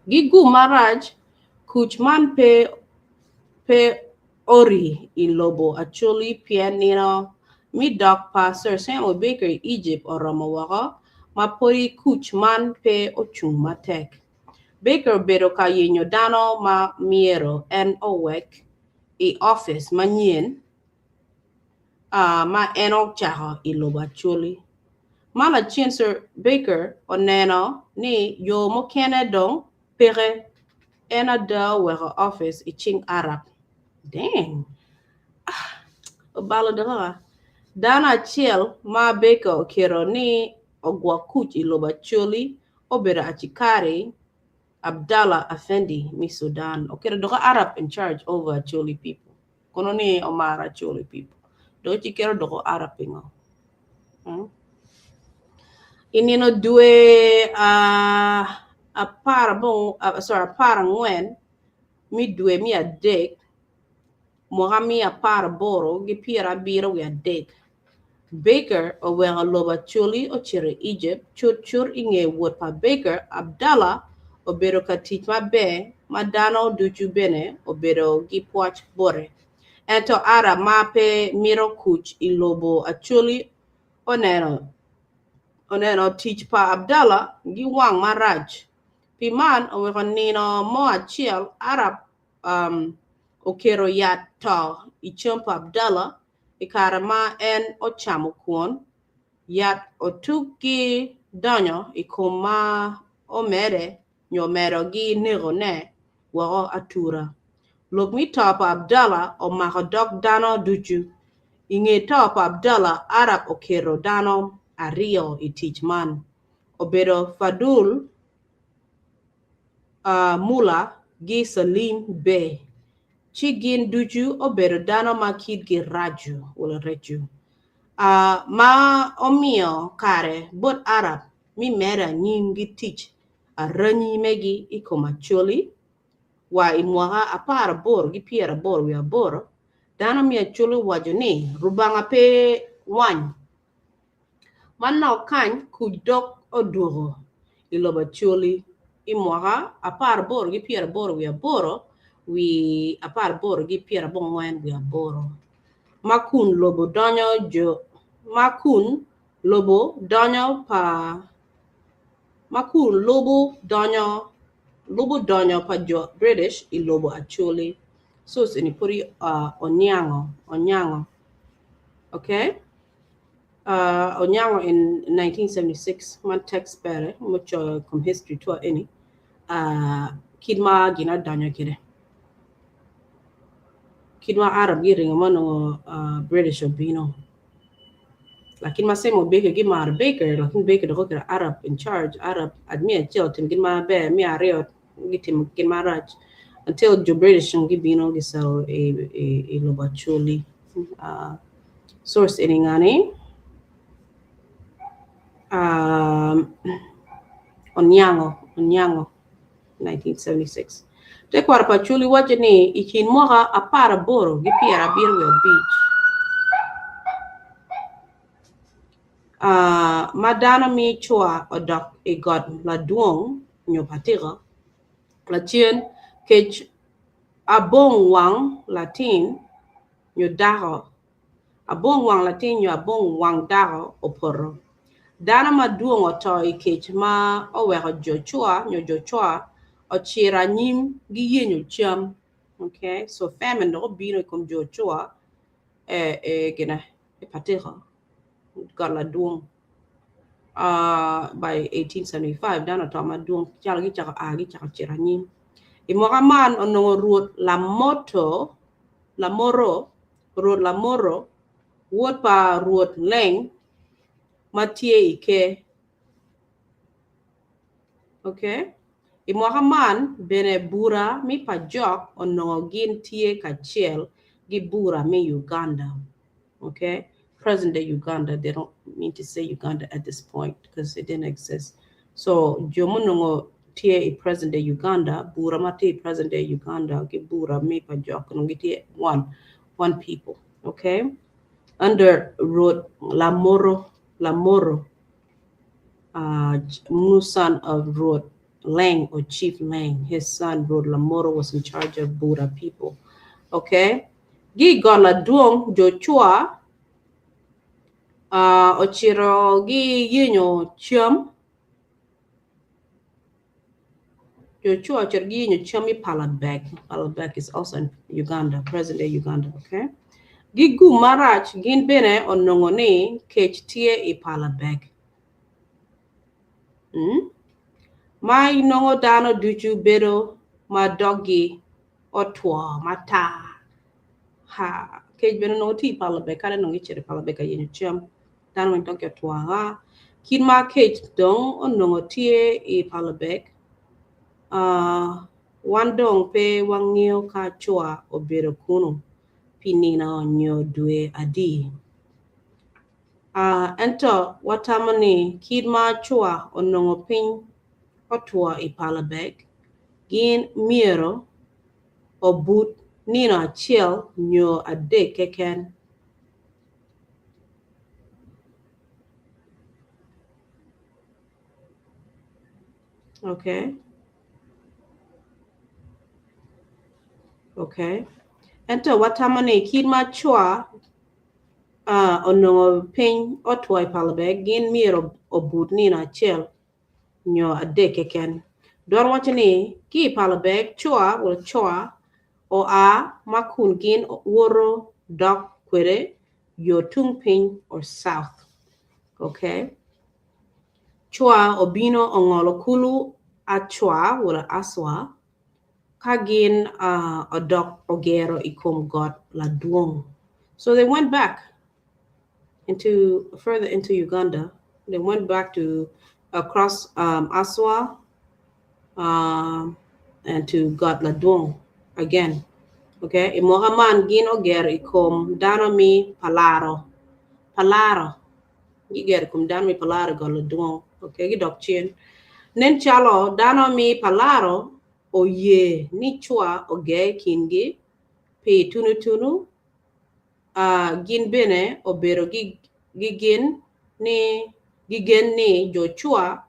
Gigu Maraj, Kuchman pe ori ilobo Acholi pianino mi doc pa Sir Samuel Baker Egypt or Ramawaka, mapori Kuchman pe ochung matek. Baker bedo kayenyo dano ma miero en owek I office manyen ma eno chaho ilobo Acholi. Mala Sir Baker oneno ni yo mokene dong pere ena da wera office iching Arab. Dang. Obala dara. Dana chiel ma Baker kero ni ogwa kuch Leb Acholi obera achikari Abdallah Effendi mi Sudan. Okero doga Arab in charge over Acholi people. Kono ni omara Acholi people. Do chikero dogo Arab pingo. Inino due a para ngwen mi due mi a dig mohami a para boro gi pira bira we a dig Baker o wera Leb Acholi o chire Egypt chur inge wot pa Baker Abdallah o bero ka teach ma be madano duchu bene o bero gi poach bore ento ara mape miro kuch Leb Acholi oneno teach pa Abdallah gi wang maraj. Piman owekonino mo achiel Arab okero yat to ichompa Abdallah ikarama en ochamo kuon yat otuki donyo ikoma omere nyomero gi nirone wao atura. Logmi topa Abdallah o makodok dano duchu. Inge topa Abdallah Arab okero dano Ario I teach man. Obedo Fadul mula gi salim be chigin duju obero dano makid gi raju wala reju ma omio kare bot arab mi mera nyim gi tich ranyi megi ikoma choli wa imwaha apara bor gi piera bor wi aboro dano mi choli wajoni rubanga pe wany manno kany kudok oduro iloba choli imwaha apara bor gi piera bor wi aboro wi apara bor gi piera bongwen wi aboro makun lobo donyo jo makun lobo donyo pa makun lobo donyo pa jo British I Lobo Acholi so sinipuri onyango okay onyango in 1976 man text pere mucho com history to any kidma gina donyo kide kidma Arab giringa mano British obino lakin masemo baker gimar baker lakin baker the rocker Arab in charge Arab admit tim gima be mi ario gitim gima raj until the British gibino gisel a lobacholi source iningani onyango 1976 te kwar pachuli wajeni ikin moga apara boro gipiera birwe beach madana mi chua odok e god la duong nyo patira la chien kech abong wang latin nyo daho abong wang latin nyo abong wang daho oporo dana ma duong oto e kech ma owero jochua nyo jochua ochira nyim gi yenyo cham okay so famine no bino kom jochua gina e patira god la duong by 1875 dana to ma duong chalgi chaka agi chaka chirani imogaman onongo ruot la moro ruot pa ruot leng matie ike okay imogaman bene Bura mi Pajok onongo gin tie kachiel gi Bura mi Uganda okay present day Uganda. They don't mean to say Uganda at this point because it didn't exist. So Jomunongo tie present day Uganda, Bura mati present day Uganda, give Bura me Pajok one people. Okay? Under road Lamoro, son of Road Lang or Chief Lang. His son Road Lamoro was in charge of Bura people. Okay? Gi gola duong Jochua ochiro gi yenyo chum Joshua ochiro gi yenyo chum I Palabek is also in Uganda, present day Uganda, okay? Gigu marach gin bene onongo ni kech tie I Palabek. Ma inongo dano duchu bedo ma doggy otwa mata ha kech bene no ti Palabek kale no gichire Palabek yenyo chum dano went to twa kin ma kech dong onongo tie I Palabek wandong pe wangio ka chua obero kuno pinina onyo due adi ento watamani kidma chua onongo pin otua I Palabek gin miero obut nina chiel nyo ade keken okay ento watamani kidma chua onongo pin otua I Palabek gin miero obut nina chiel nyo ade keken don watani ki Palabek chua o a makun gin woro dok kwere yo tung pin or south okay chua obino ongolo kulu a chua wala aswa kagin odok ogero ikom got la duong so they went back further into Uganda. They went back to across Aswa and to God la duong again. Okay, Mohaman gin oger ikom dano mi palaro. Giger kum dano mi palaro God la duong. Okay, gidok chin. Nen chalo dano mi palaro o ye ni chua oge kingi pe tunu gin bene obero gigin ni jo chua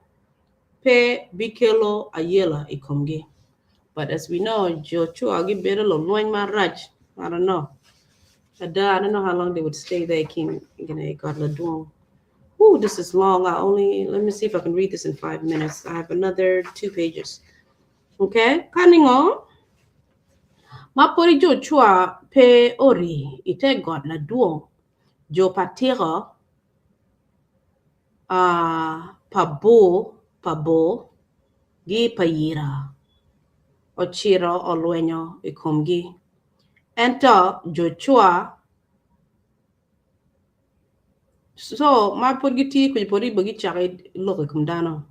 pe bikelo ayela ikomgi. But as we know, jo chua gi bere lo loin maraj. I don't know. I don't know how long they would stay there. King, God la duong. Ooh, this is long. Let me see if I can read this in 5 minutes. I have another 2 pages. Okay, kaningo. Mapori jo chua pe ori ite God la duong. Jo patira pabo gi payira. Ochiro oluenyo ikumgi. Ento jo chua. So my purgiti kujipori bagi chakit loke kumdano.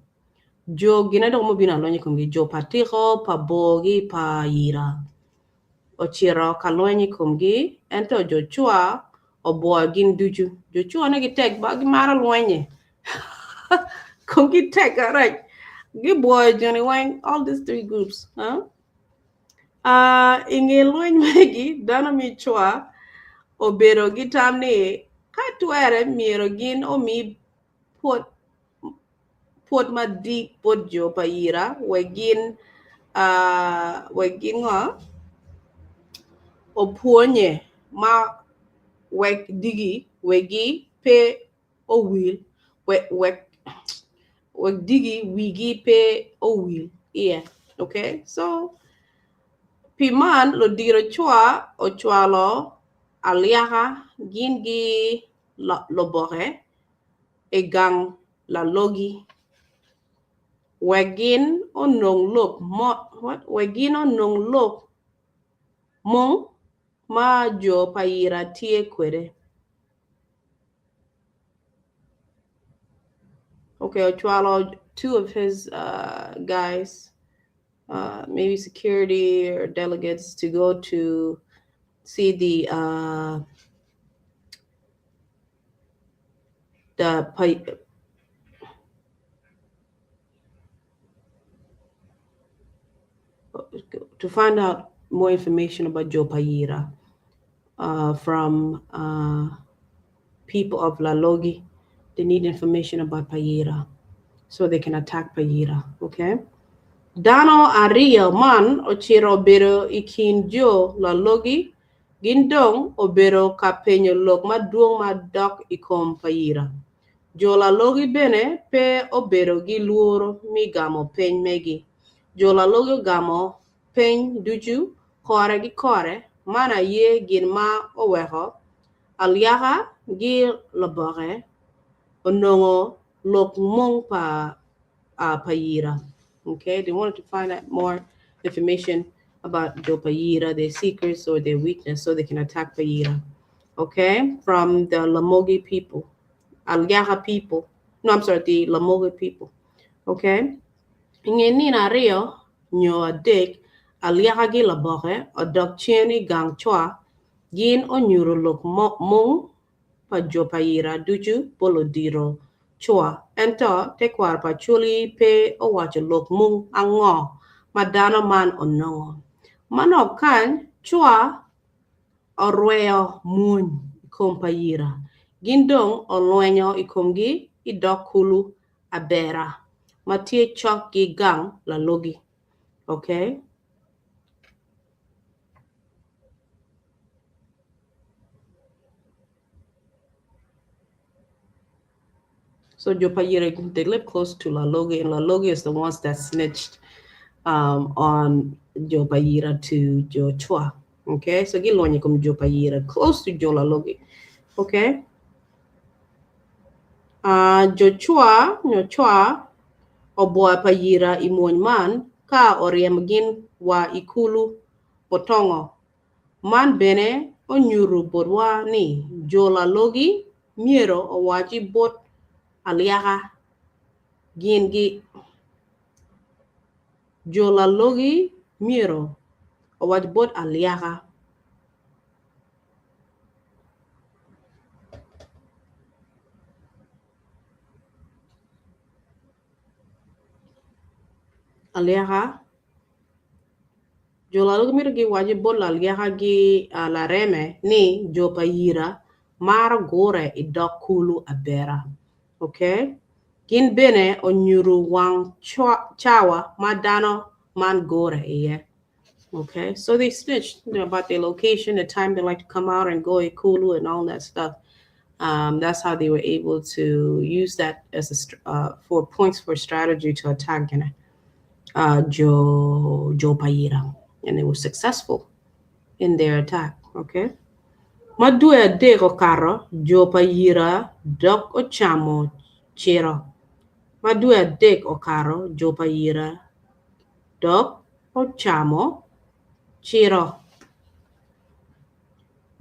Jo gina do mo bina lonye kumgi jo patiro pa bogi pa yira. Ochiro kalonye kumgi ento jo chua obo gin duju. Jo chua nagi tek bagi mara lonye. Kumgi tek right. Gi boy Johnny Wang all these 3 groups, huh? Inge lonye megi dana mi chua obero gitamni katwere miro gin omi pot ma deep pot jo paira wegin nga opuonye ma wegi pe o will weg digi wigi pe o will. Yeah, okay, so piman lo diro chua o chualo aliaha gingi lo bore egang la logi wegin onong look wegin onong look mong ma jo paira tie kwere. Okay, Ochwalo, 2 of his guys, maybe security or delegates, to go to see to find out more information about Jo Payira from people of Lalogi. They need information about Payira so they can attack Payira, okay? Dano Aria man ochiro bero ikin Jo Lalogi gindong obero kapenyo lok maduong madok ikom Payira. Jo Lalogi bene pe obero gi luoro mi gamo peny megi. Jo Lalogi gamo peny duju kore gi kore mana ye gin ma oweho aliaha gi labore onongo lok mong Payira. Okay, they wanted to find out more information about Jo Payira, their secrets or their weakness, so they can attack Payira. Okay, from the Lamogi people, Alyaha people. No, I'm sorry, the Lamogi people. Okay, ingeni na rio nyo adek Alyaha gi labore odok cheni gang chwa gin onyuro lok mong pa Jo Payira duju bolodiro chua ento tekwar pa chuli pe o wacho lok mung ango madana man onongo mano kan chua orweo mun ikom Payira gindong olwenyo ikomgi idokulu abera matie chok gi gang la logi. Okay, so Jo Payira, they live close to Lalogi, and Lalogi is the ones that snitched on Jo Payira to Jo Chua. Okay, so Gilonya come Jo Payira, close to Jo Lalogi. Okay. Jo Chua, Nyo Chua, Oboa Payira Imoy man, ka oriemgin wa ikulu potongo. Man bene onyuru borwa ni Jo Lalogi miero owaji bot aliaga gingi Jo Lalogi miro o wat bot aliaga jolalu miro gi waji bot la aliaga gi la reme ni jopa yira mara gore I dok kulu abera okay gin bene onyuru wang chawa madano man gore iye okay so they snitched about their location the time they like to come out and go kulu and all that stuff that's how they were able to use that as for points for strategy to attack Jo Payira, and they were successful in their attack. Okay, madue de karo Jo Payira dok ochamo chiro. Madue de karo Jo Payira dok ochamo chiro.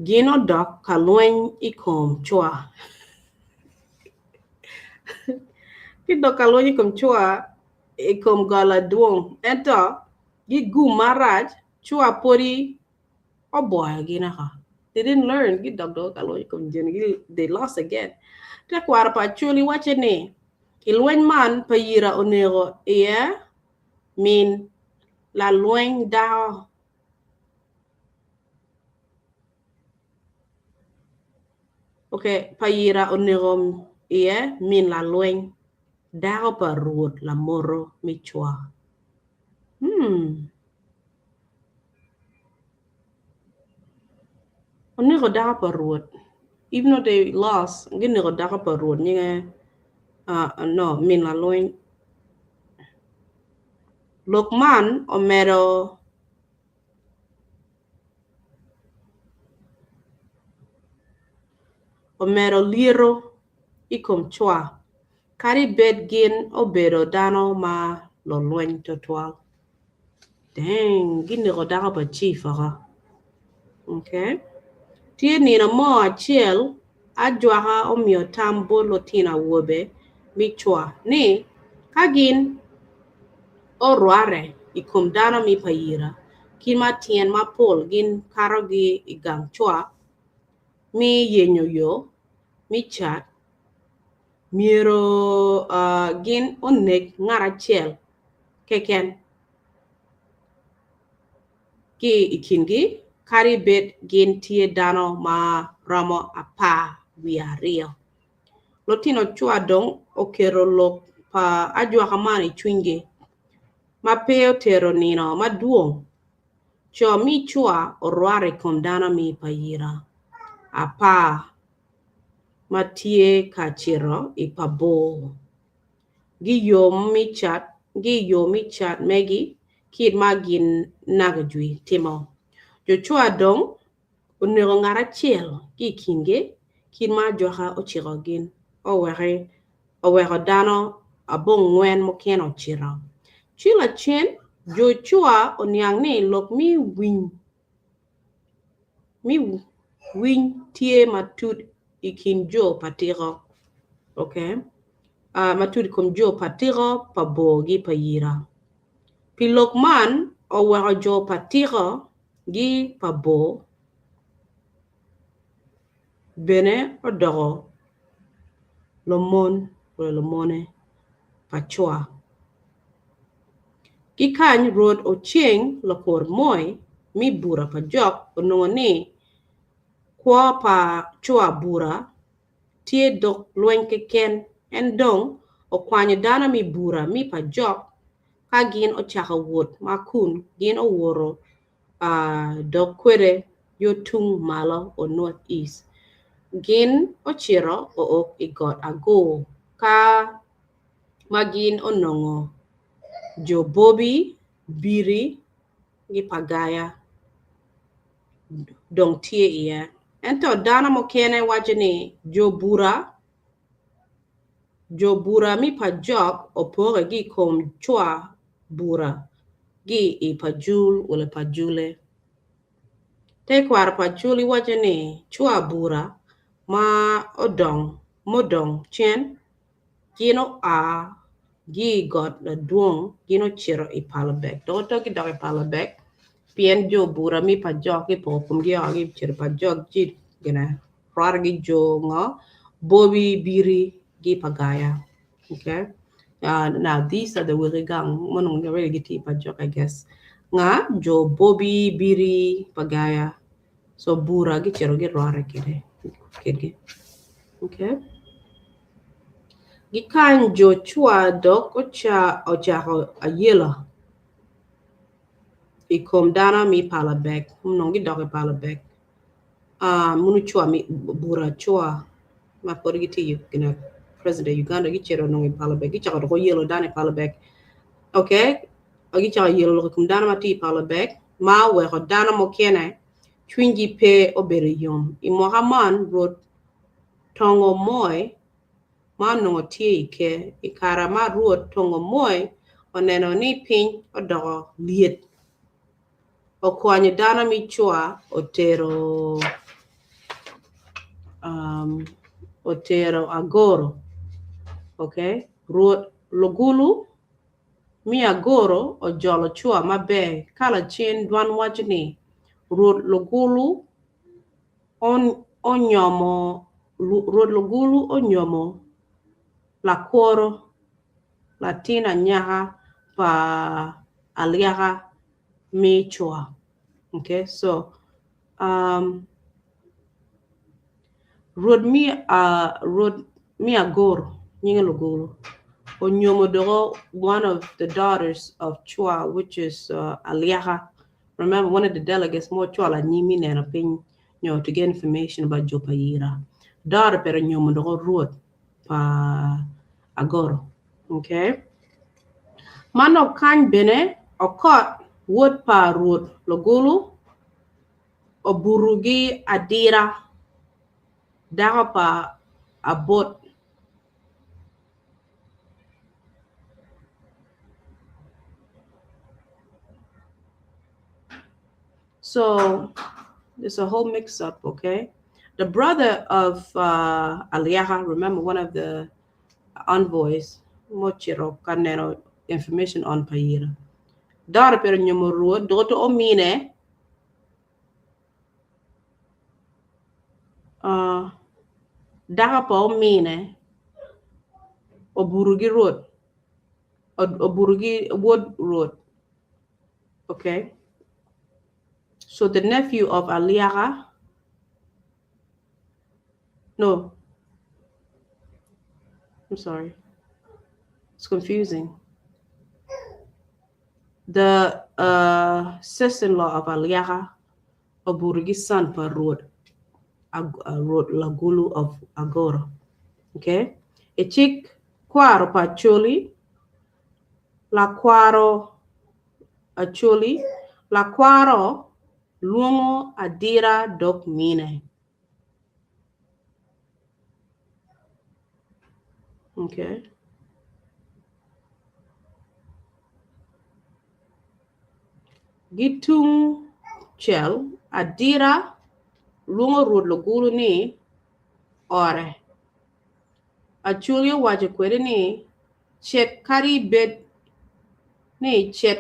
Gino dok kaluen ikom chua. Kiddo kaluen ikom chua ikom gala duong. Ento gi gumaraj chua pori oh boy gina ha. They didn't learn. They lost again. Take Pajok Acholi wache ne. Ilwen man payira onero iya min la luen dao. Okay, payira onero iya min la luen dao parut la moro michua. Onero dao parut. Even though they lost, onero dao parut nyinga no min la luen Lokman omero liro ikom chua. Kari bed gin obedo dano ma lo luen totual. Dang, gini rodaka pa chief aha. Okay. Tie nina mo achiel ajwaha omio tambo lotina wobe michua. Ni kagin orware ikom dano mi payira. Kima tien ma pol gin karogi igang chua. Mi yenyo yo. Mi chat. Miro gin onek ngara chiel. Keken. Ki ikingi. Kari bet gin tie dano ma ramo apa wiario. Lotino chua dong okero lok pa ajwa kamani chwinge. Ma peo tero nino ma duong. Cho mi chua orware kom dano mi payira. Apa ma tie kachiro ipabo. Gi yo mi chat megi kid magin nagajwi timo. Jo chua dong unero ngara chiel ki kinge kin ma joha ochiro gin owere dano abong ngwen moken ochiro chila chen jo chua onyang ni lok mi win tie matut ikin jo patiro okay matut kom jo patiro pabogi payira pilok man owere jo patiro gi pabo bene odogo lomone pachua kikany road ochieng lokor moi mi bura pajok onongoni kwa pa chua bura tie dok luen keken endong okwanyo dana mi bura mi pajok kagin ochaka wot makun gin oworo dok kwere yotung malo o north east gin ochiro o ok igot ago ka magin onongo jo bobi biri gi pagaya dong tie iya ento dana mokene wajeni jo bura mi pajok opore gi kom chua bura gi ipajul wala pajule te kwar pajuli wajeni chua bura ma modong chen gino gi got la duong gino chiro I palabek do to gi dog palabek pien jo bura mi pajok gi popum gi agi chiro pajok ji gina rar gi jo ngo bobi biri gi pagaya okay now these are the wirigang monong really get pajok I guess nga jo bobi biri pagaya so bura gi chiro gi rar kede okay gikan jo chua dok ocha a yela ikom dana mi palabek nongi dog palabek munu chua mi bura chua ma porgiti you gonna president Uganda gichero nongi palabek gicharo ko yelo dana palabek okay gicharo yelo ko dana mati palabek ma we ko dana mo kene twinji pe obere yom I mohaman rot tongo moy manongo tie ke ikarama ruot tongo moy oneno ni piny odogo liet okwanyo dana mi chua otero agoro okay ruot logulu mi agoro ojolo chua mabe kala chin dwan wachni ruot logulu onyomo ruot logulu onyomo la koro latina nyaha pa aliaga mi chua okay so road mi agoro nyinga logoro onyomo dogo one of the daughters of chua which is aliaga remember one of the delegates more chua la nyimi nena pin to get information about jopayira daughter pero nyomo dogo road pa agoro okay mano kan bene okot wood pa road logulu oburugi adira daga pa abot so there's a whole mix up okay the brother of Aliaha remember one of the envoys mochiro kanero information on Payira daughter pero nyomoro doto omine daga pa omine oburugi road oburugi wood road okay so the nephew of Aliaga no I'm sorry it's confusing the sister-in-law of Aliaga oburugi son per road lagulu of Agoro okay a chick Quaro Acholi la Quaro Acholi la Quaro luongo adira dok mine okay gitung chel adira luongo ruod logulu ni ore Acholi waje kwede ni chet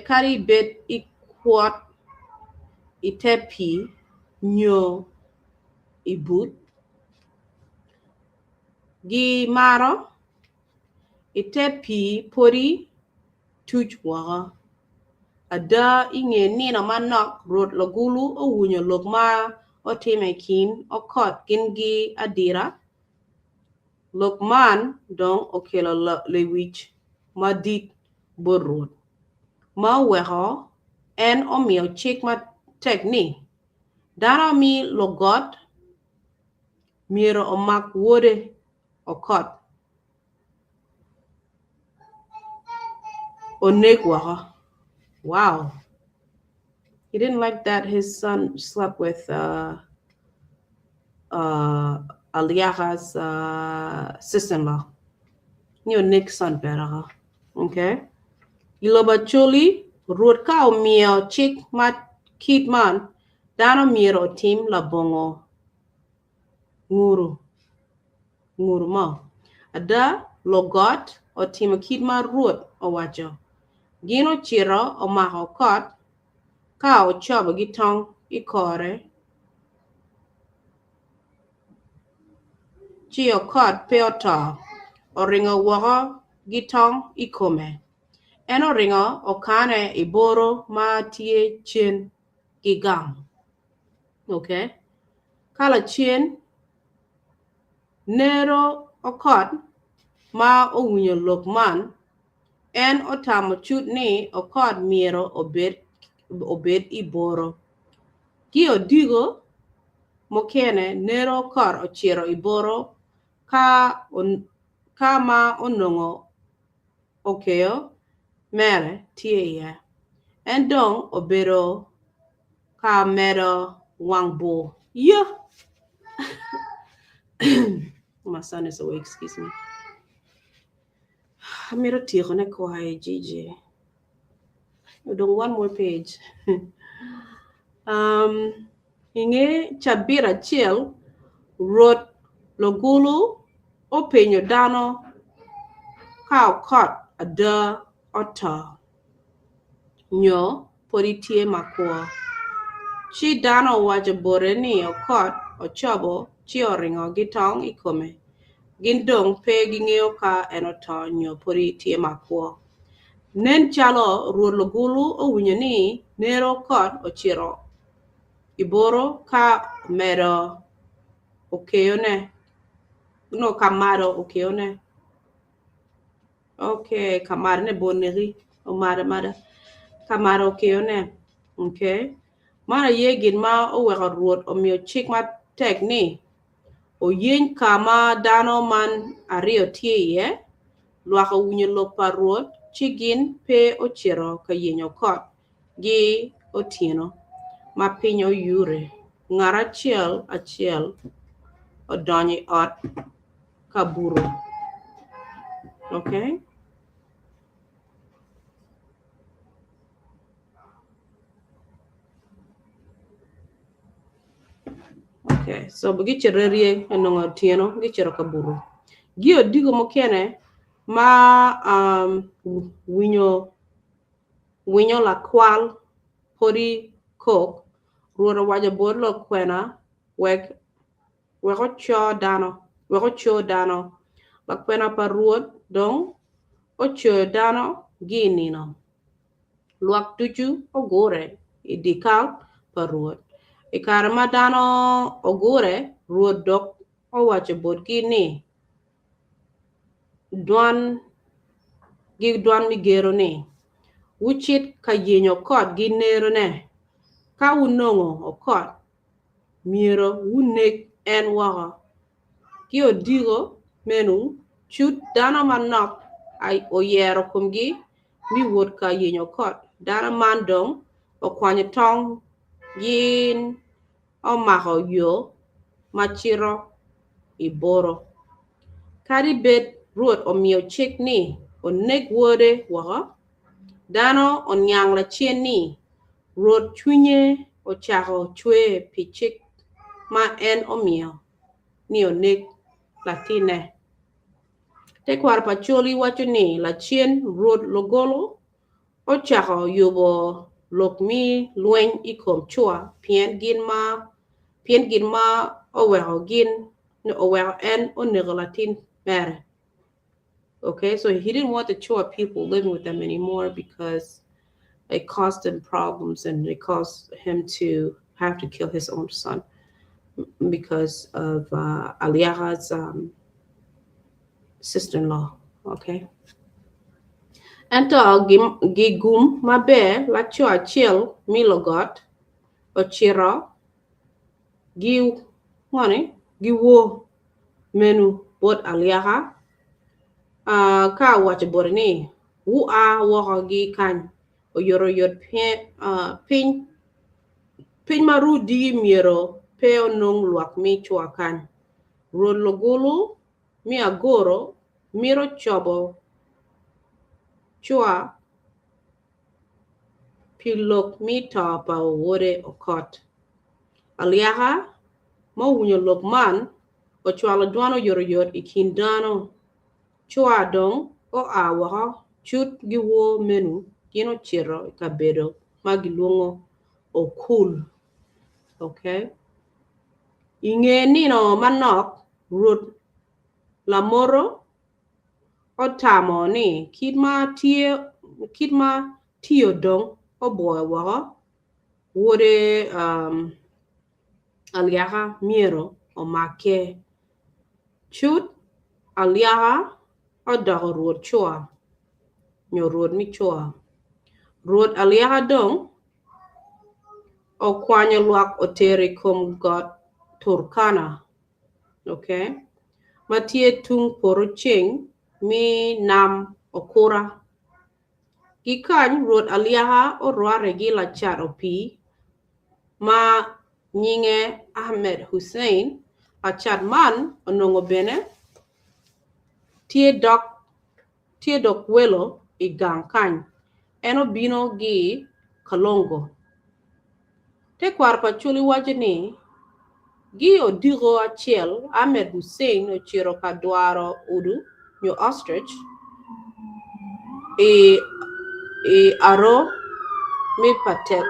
kari bet ikwot itepi nyo ibut gi maro itepi pori tuch waga ada inge nina manok rot logulu o wunyo lokma o time kin o kot gingi adira lokman don okelo lewich madit borot ma weho en omio chik ma tekni dara mi logot miro omak wode okot onek waho wow he didn't like that his son slept with Aliaga's sister-in-law Nick son peraha okay Iloba chuli ruot ka omio chik mat kit man dano miro tim la bongo nguru ma ada logot otimo kit mar ruoth owacho. Gino chiro omako kot ka ochobo gi tong' ikore. Chiyo kot pe oto. Oringo woko gi tong' ikome. En oringo okane iboro ma tie chien gi gang. Okay? Kala chien nero okot ma owinyo lok man. En otamo chut ni okot miero obed iboro. Ki odigo mokene nero okot ochiro iboro ka ma onongo okeyo mere tie iye. En dong obedo ka medo wangbo. Yeah. My son is awake, excuse me. I'm going to take on a quiet, Gigi. We don't one more page. Inge chabira chill wrote logulu open your dano how caught a da otter. Nyo politie makwa. Chi dano waja boreni o caught o chabo chi oringo gitong ikome. Gindong pe gingeo ka enoto nyo politie makwa. Nen chalo ruo logulu o winyoni nero caught o chiro. Iboro ka medo okeyone. No kamado okeyone. Okay, kamado ne boneri. O mada. Kamado okeyone. Okay. Mana yegin ma o weka ruot o mio chik ma tek ni. O yin kama dano man ario tie ye. Luaka winyo lopa ruot. Chigin pe o chiro ka yenyo kot. Gi o tino. Ma pinyo yure. Ngara achiel o donyi ot ka Bura. Okay? Okay, so bugichererie enongo tieno gichero ka Bura. Gio digo mokene ma winyo la kwal pori kok ruoro waja borlo kwena weko cho dano la kwena pa ruot dong ocho dano ginino luak tuju ogore idikal pa ruot ikarama dano ogore ruot dok owacho bot gini dwan migero ni uchit ka yenyo kot gi nero ne ka unongo okot miero unek en waka ki odigo menu chut dana manok ay oyero kumgi mi wot ka yenyo kot dana mandong okwanyo tong yin omako yo machiro iboro kari bet ruot omio chik ni onek wode waka dano onyang la chien ni ruot chunye ochako chwe pichik ma en omio ni onek latine. Tekwar Acholi wacho ni la chien ruot logolo ochako yubo lokmi lweny ikom chua pien gin ma oweko en onego latin mere. Okay, so he didn't want the Chua people living with them anymore because it caused him problems and it caused him to have to kill his own son because of Aliaga's sister-in-law. Okay. Ento gigum mabe la Chua chill milogot ochiro giwo menu bot Aliaga ka wacho borni wu a woko gi kan oyoro yot pin maru di miero pe onong luak mi chua kan ruo logulu mi agoro miro chobo chua pilok mi pa wore okot Aliaga mo wunyo lok man ochwalo dwano yoro yot ikindano chua dong o awa chut gi wo menu gino chiro kabedo magiluongo okul. Okay, ing'e nino manok ruoth lamoro otamo ni kit ma tiyo dong oboyo woko wuode aliaka miero omake chut aliaka odoko ruoth chua nyo ruoth mi chua ruoth aliaka dong okwanyo luak otere kom got Turkana. Okay, matie tung poro cheng mi nam okura gikany ruoth aliaka orware gi lachat opi ma nyinge Ahmed Hussein lachat man onongo bene tie dok welo igang kany en obino gi Kalongo te kwar Pacholi wacho ni gi odigo achiel Ahmed Hussein ochiro ka dwaro udu nyo ostrich aro mi patet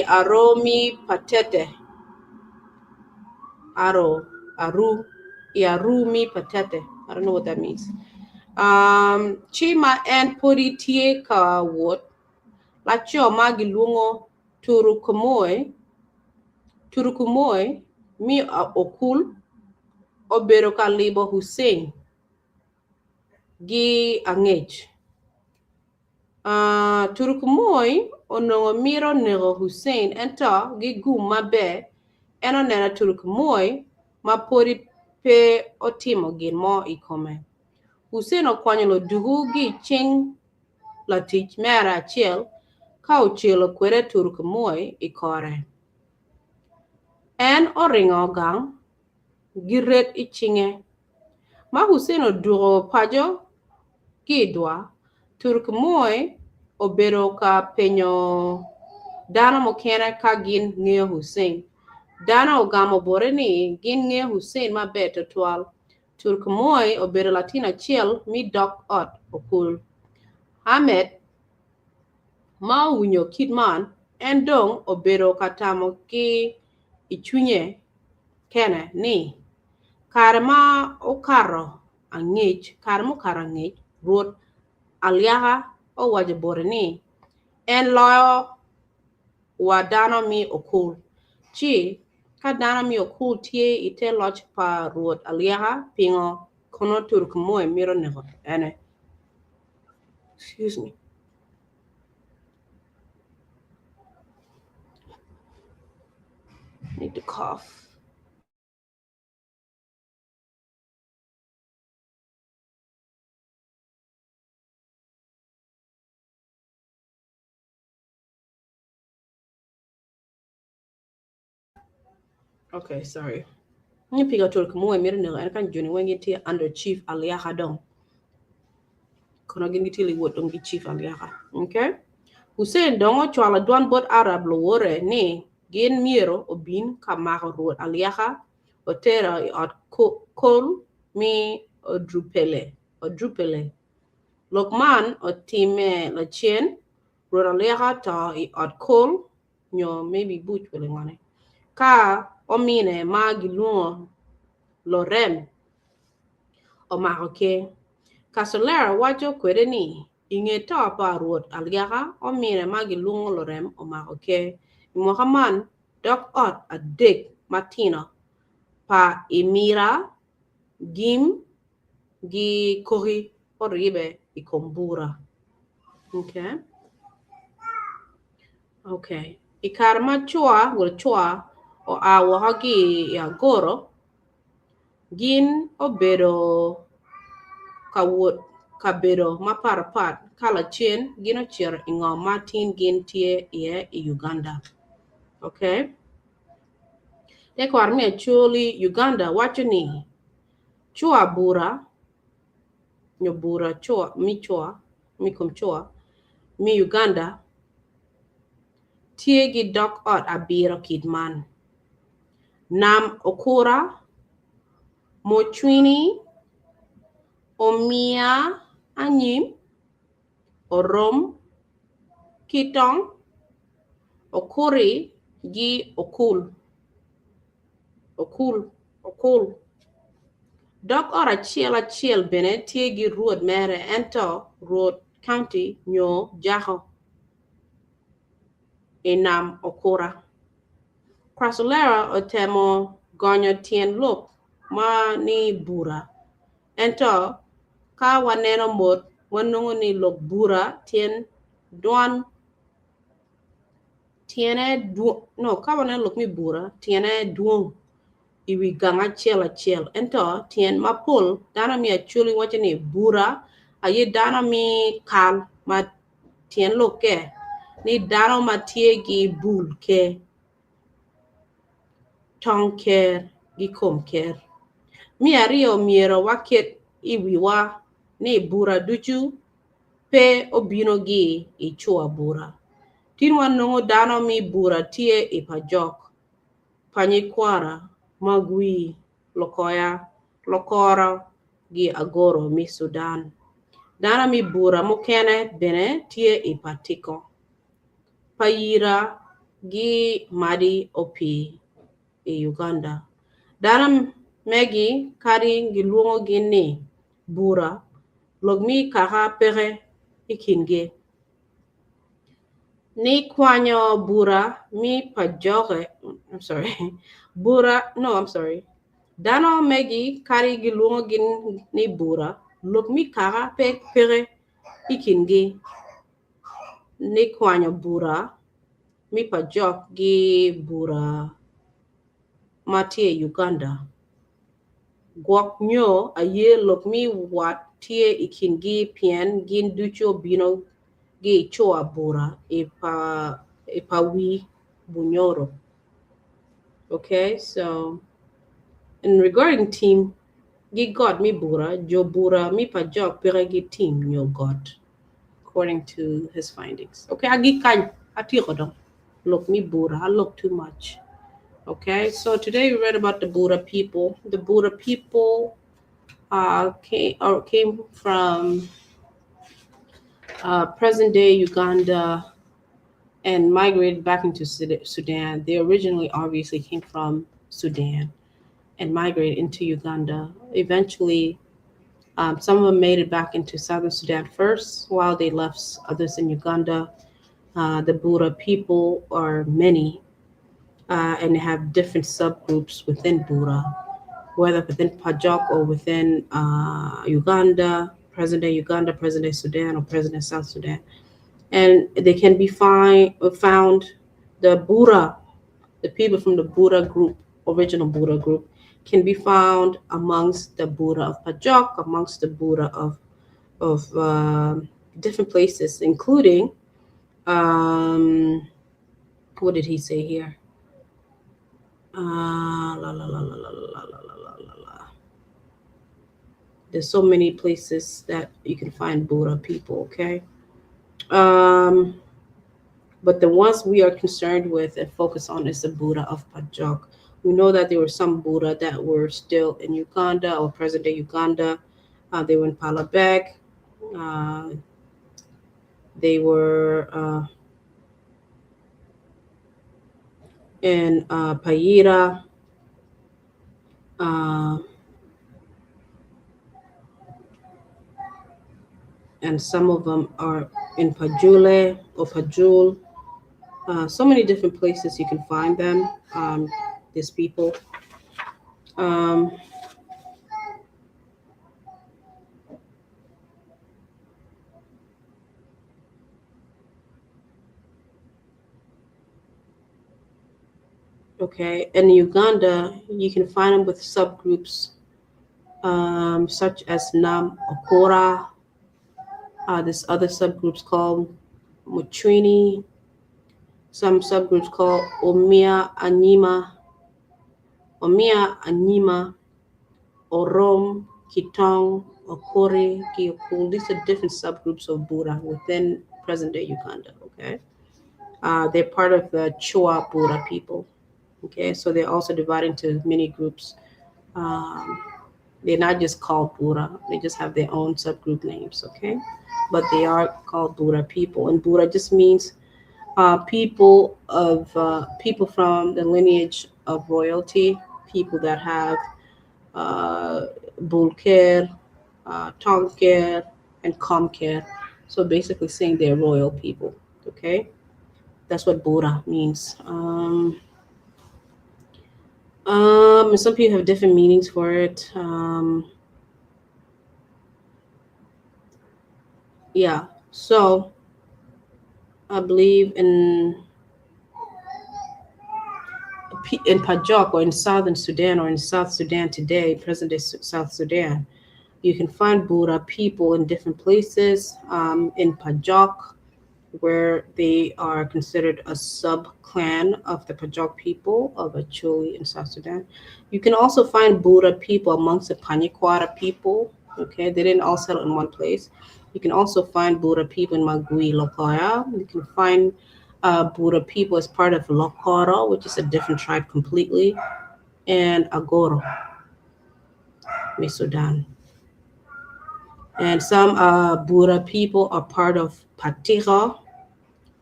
aro mi patete aru mi patete. I don't know what that means. Chima en podi tie ka wot la cho ma giluongo turukumoy mi okul obero ka libo Hussein gi ang'ech. Turukumoy onongo miro nego Hussein ento gi gum mabe en oneno Turukumoy ma podi pe otimo gin mo ikome. Hussein okwanyo lo dugu gi ching latich mera achiel ka ochielo kwere Turukumoy ikore. En oringo gang gi ret ichinge ma Hussein odugo pajo gidwa Turukumoy obedo ka penyo dano mokene ka gin ng'eyo Hussein. Dano ogamo bore ni gin ng'eyo Hussein maber to twal. Turukumoy obedo latin achiel mi dok ot okul. Ahmed ma owinyo kit man en dong obedo katamo ki ichunye kene ni kare ma okaro ang'ech ruoth aliaka owajo bore ni en loyo wa dano mi okul chi ka dano mi okul tie ite loch pa ruoth aliaka pingo kono Turukumoy miro nego ene. Excuse me. I need to cough. Okay, sorry. Ni piga Turukumoy miro nego ene kan juni wengi tie under chief aliaka dong. Kono gin gitili wot dong gi chief aliaka. Okay? Hussein dongo chwala duan bot Arab lo wore ni gin miero obin ka mako ruoth aliaka otera I ot kol mi odrupele. Lokman otime lachien ruoth aliaka to I ot kol nyo maybe buch pele ngane. Ka omine ma giluongo Lorem omako ke. Kasolera wacho kwede ni ing'e to pa ruoth aliaka omine ma giluongo Lorem omako ke. Mohaman dok ot adek matino pa imira gim gi kohi oribe ikom Bura. Okay. Ikar ma chua o awa gi agoro gin obedo kawuot kabedo maparapat kala chien gino chiero ing'om matin gin tie ie I Uganda. Okay. Tekwar mi Acholi Uganda wacho ni chua Bura nyo Bura mi kom chua mi Uganda tie gi dok ot abiro kidman. Nam okura Mochwini, Omia Anyim, Orom, Kitong, Okuri, Gi Okul. Okul. Dok or achiel bene tie gi ruoth mere ento ruoth county nyo jaho inam okura. Krasolera otemo gonyo tien lok ma ni bura ento ka waneno mot wanungo ni lok bura tiene duong ka waneno lok mi bura tiene duong iwi gang achiel ento tien mapol dana mi Acholi wacho ni bura aye dana mi kal ma tien lok ke ni dano ma tie gi bul ke tong ker gi kom ker mi ariyo miero waket iwiwa ni bura duchu pe obino gi ichua bura tin wanungo dano mi bura tie i Pajok Panyikwara Magwi Lokoya Lokora gi Agoro mi Sudan dana mi bura mokene bene tie i Patiko Payira gi Madi Opi i Uganda dana megi kari giluongo gi ni bura logmi kaka pere ikinge ni kwanyo bura mi Pajoke dano megi kari giluongo gi ni bura logmi kaka pere ikinge ni kwanyo bura mi Pajok gi bura matie Uganda gwok nyo aye lok mi wat tie ikingi pien gin ducho bino gi choa bura ipa wi bunyoro. Okay, so in regarding team gi God mi bura jo bura mi Pajok piregi team nyo God according to his findings. Okay, agi kany atikodong look mi bura I look too much. Okay, so today we read about the Bura people. The Bura people came from present-day Uganda and migrated back into Sudan. They originally obviously came from Sudan and migrated into Uganda. Eventually, some of them made it back into Southern Sudan first, while they left others in Uganda. The Bura people are many. And they have different subgroups within Bura, whether within Pajok or within Uganda, present-day Sudan, or present-day South Sudan. And they can be found, the Bura, the people from the Bura group, original Bura group, can be found amongst the Bura of Pajok, amongst the Bura of different places, including, what did he say here? There's so many places that you can find Bura people, okay? But the ones we are concerned with and focus on is the Bura of Pajok. We know that there were some Bura that were still in Uganda or present-day Uganda. They were in Palabek. They were in Payira. And some of them are in Pajule or Pajul. So many different places you can find them, these people. Okay, in Uganda, you can find them with subgroups such as Nam Okora. There's other subgroups called Muchwini. Some subgroups called Omia Anyima, Orom, Kitong, Okore, Kiokul. These are different subgroups of Bura within present-day Uganda, okay? They're part of the Chua Bura people, okay? So they're also divided into many groups. They're not just called Bura. They just have their own subgroup names, okay? But they are called Bura people. And Bura just means people from the lineage of royalty, people that have uh, Bulker, Tonker, and Comker. So basically saying they're royal people, okay? That's what Bura means. Some people have different meanings for it. Yeah. So I believe in Pajok or in southern Sudan or in South Sudan today, present day South Sudan, you can find Bura people in different places. In Pajok, where they are considered a sub clan of the Pajok people of Acholi in South Sudan. You can also find Bura people amongst the Panyakwara people. Okay, they didn't all settle in one place. You can also find Bura people in Magui, Lokoya. You can find Bura people as part of Lokoro, which is a different tribe completely, and Agoro, Sudan. And some Bura people are part of Patira.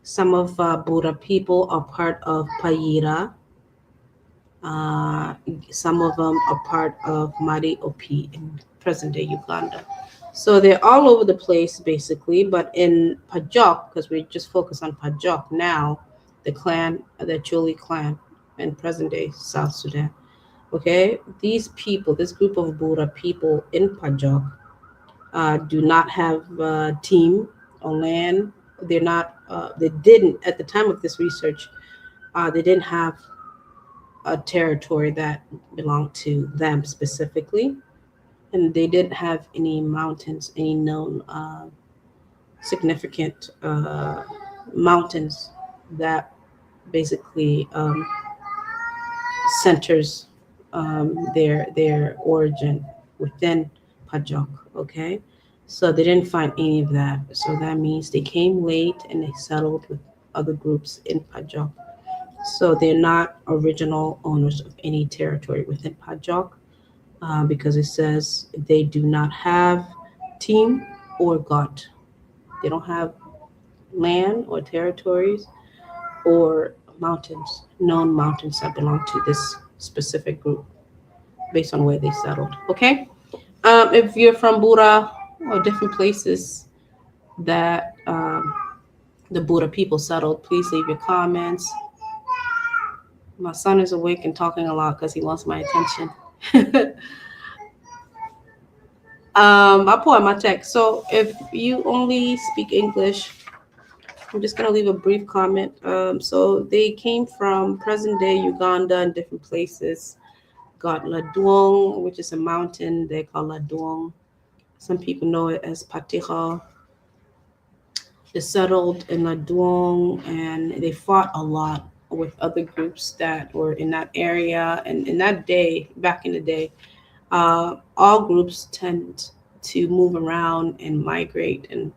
Some of Bura people are part of Payira. Uh, some of them are part of Mari Opi in present day Uganda. So they're all over the place basically, but in Pajok, because we just focus on Pajok now, the Acholi clan in present day South Sudan. Okay, these people, this group of Bura people in Pajok, do not have team or land. They're not. They didn't at the time of this research. They didn't have a territory that belonged to them specifically, and they didn't have any mountains, any known significant mountains that basically centers their origin within Pajok. Okay, so they didn't find any of that. So that means they came late and they settled with other groups in Pajok. So they're not original owners of any territory within Pajok because it says they do not have team or got. They don't have land or territories or mountains, known mountains that belong to this specific group based on where they settled. Okay? If you're from Bura or different places that the Bura people settled, please leave your comments. My son is awake and talking a lot because he wants my attention. I put my text. So if you only speak English, I'm just gonna leave a brief comment. So they came from present day Uganda and different places. Got Ladwong, which is a mountain they call Ladwong. Some people know it as Patiha. They settled in Ladwong and they fought a lot with other groups that were in that area. And in that day, back in the day, all groups tend to move around and migrate and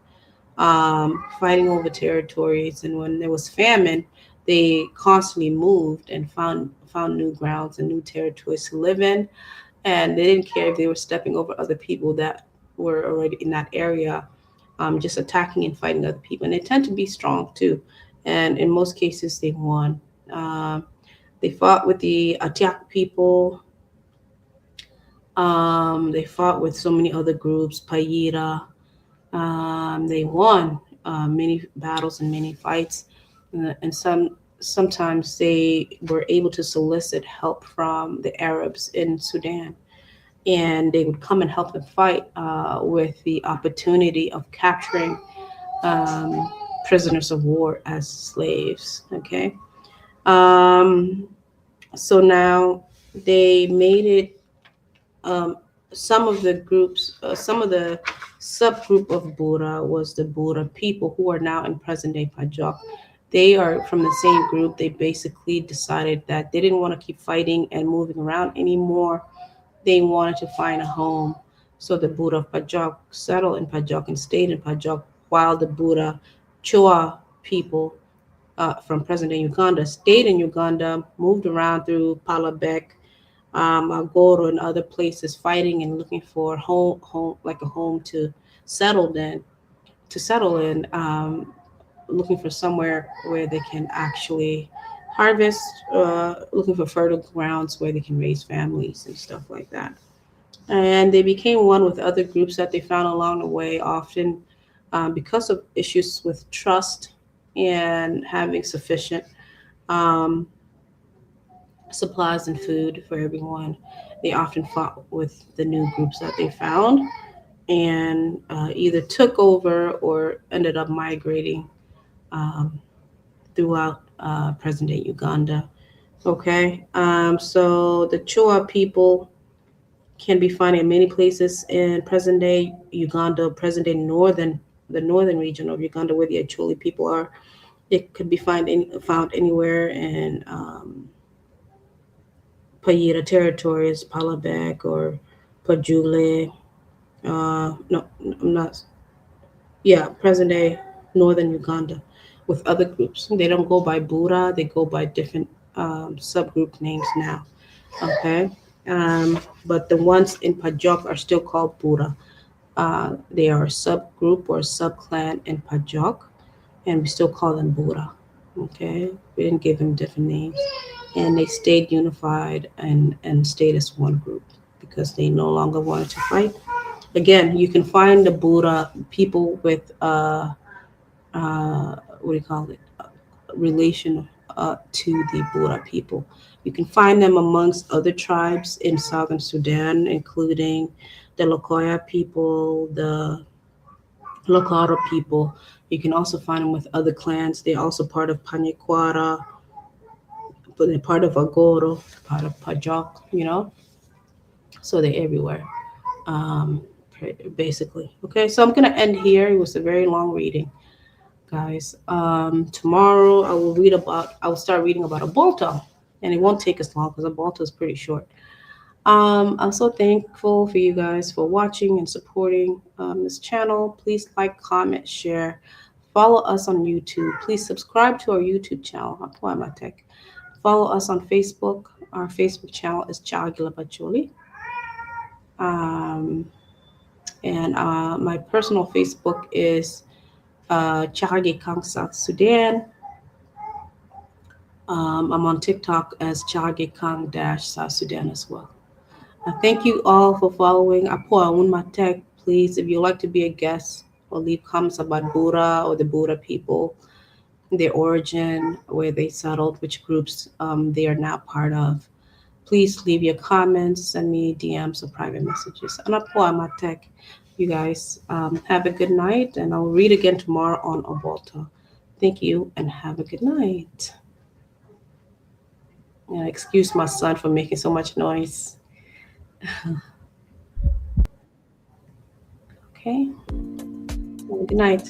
fighting over territories. And when there was famine, they constantly moved and found new grounds and new territories to live in. And they didn't care if they were stepping over other people that were already in that area, just attacking and fighting other people. And they tend to be strong too. And in most cases, they won. They fought with the Atiak people. They fought with so many other groups, Payira. They won many battles and many fights, and sometimes they were able to solicit help from the Arabs in Sudan, and they would come and help them fight with the opportunity of capturing um, prisoners of war as slaves. Okay, um, so now they made it um, some of the groups, some of the subgroup of Bura was the Bura people who are now in present day Pajok. They are from the same group. They basically decided that they didn't want to keep fighting and moving around anymore. They wanted to find a home. So the Bura of Pajok settled in Pajok and stayed in Pajok while the Bura Chua people from present day Uganda stayed in Uganda, moved around through Palabek, Agoro and other places fighting and looking for home like a home to settle in, to settle in, looking for somewhere where they can actually harvest, looking for fertile grounds where they can raise families and stuff like that. And they became one with other groups that they found along the way, often because of issues with trust and having sufficient um, supplies and food for everyone. They often fought with the new groups that they found and either took over or ended up migrating um, throughout present day Uganda. Okay, so the Chua people can be found in many places in present day Uganda, present day the northern region of Uganda, where the Acholi people are. It could be found anywhere in Payira territories, Palabek or Pajule. No, I'm not. Yeah, present day northern Uganda with other groups. They don't go by Bura, they go by different subgroup names now. Okay. Um, but the ones in Pajok are still called Bura. They are a subgroup or subclan in Pajok, and we still call them Bura. Okay. We didn't give them different names. And they stayed unified and stayed as one group because they no longer wanted to fight. Again, you can find the Buddha people with what do you call it? Relation to the Bura people. You can find them amongst other tribes in southern Sudan, including the Lokoya people, the Lokara people. You can also find them with other clans. They're also part of Panyakwara, but they're part of Agoro, part of Pajok, so they're everywhere, um, basically. Okay, so I'm going to end here. It was a very long reading, guys. Tomorrow I will start reading about a Abolto, and it won't take us long because a Abolto is pretty short. I'm so thankful for you guys for watching and supporting this channel. Please like, comment, share, follow us on YouTube. Please subscribe to our YouTube channel. Follow us on Facebook. Our Facebook channel is Chaka Leb Acholi. Um, and my personal Facebook is Chaka Kang South Sudan. I'm on TikTok as Chaka Kang South Sudan as well. Thank you all for following. Please, if you'd like to be a guest or leave comments about Bura or the Bura people, their origin, where they settled, which groups they are now part of, please leave your comments, send me DMs or private messages. You guys have a good night, and I'll read again tomorrow on Ovolta. Thank you, and have a good night. And excuse my son for making so much noise. Okay. Good night.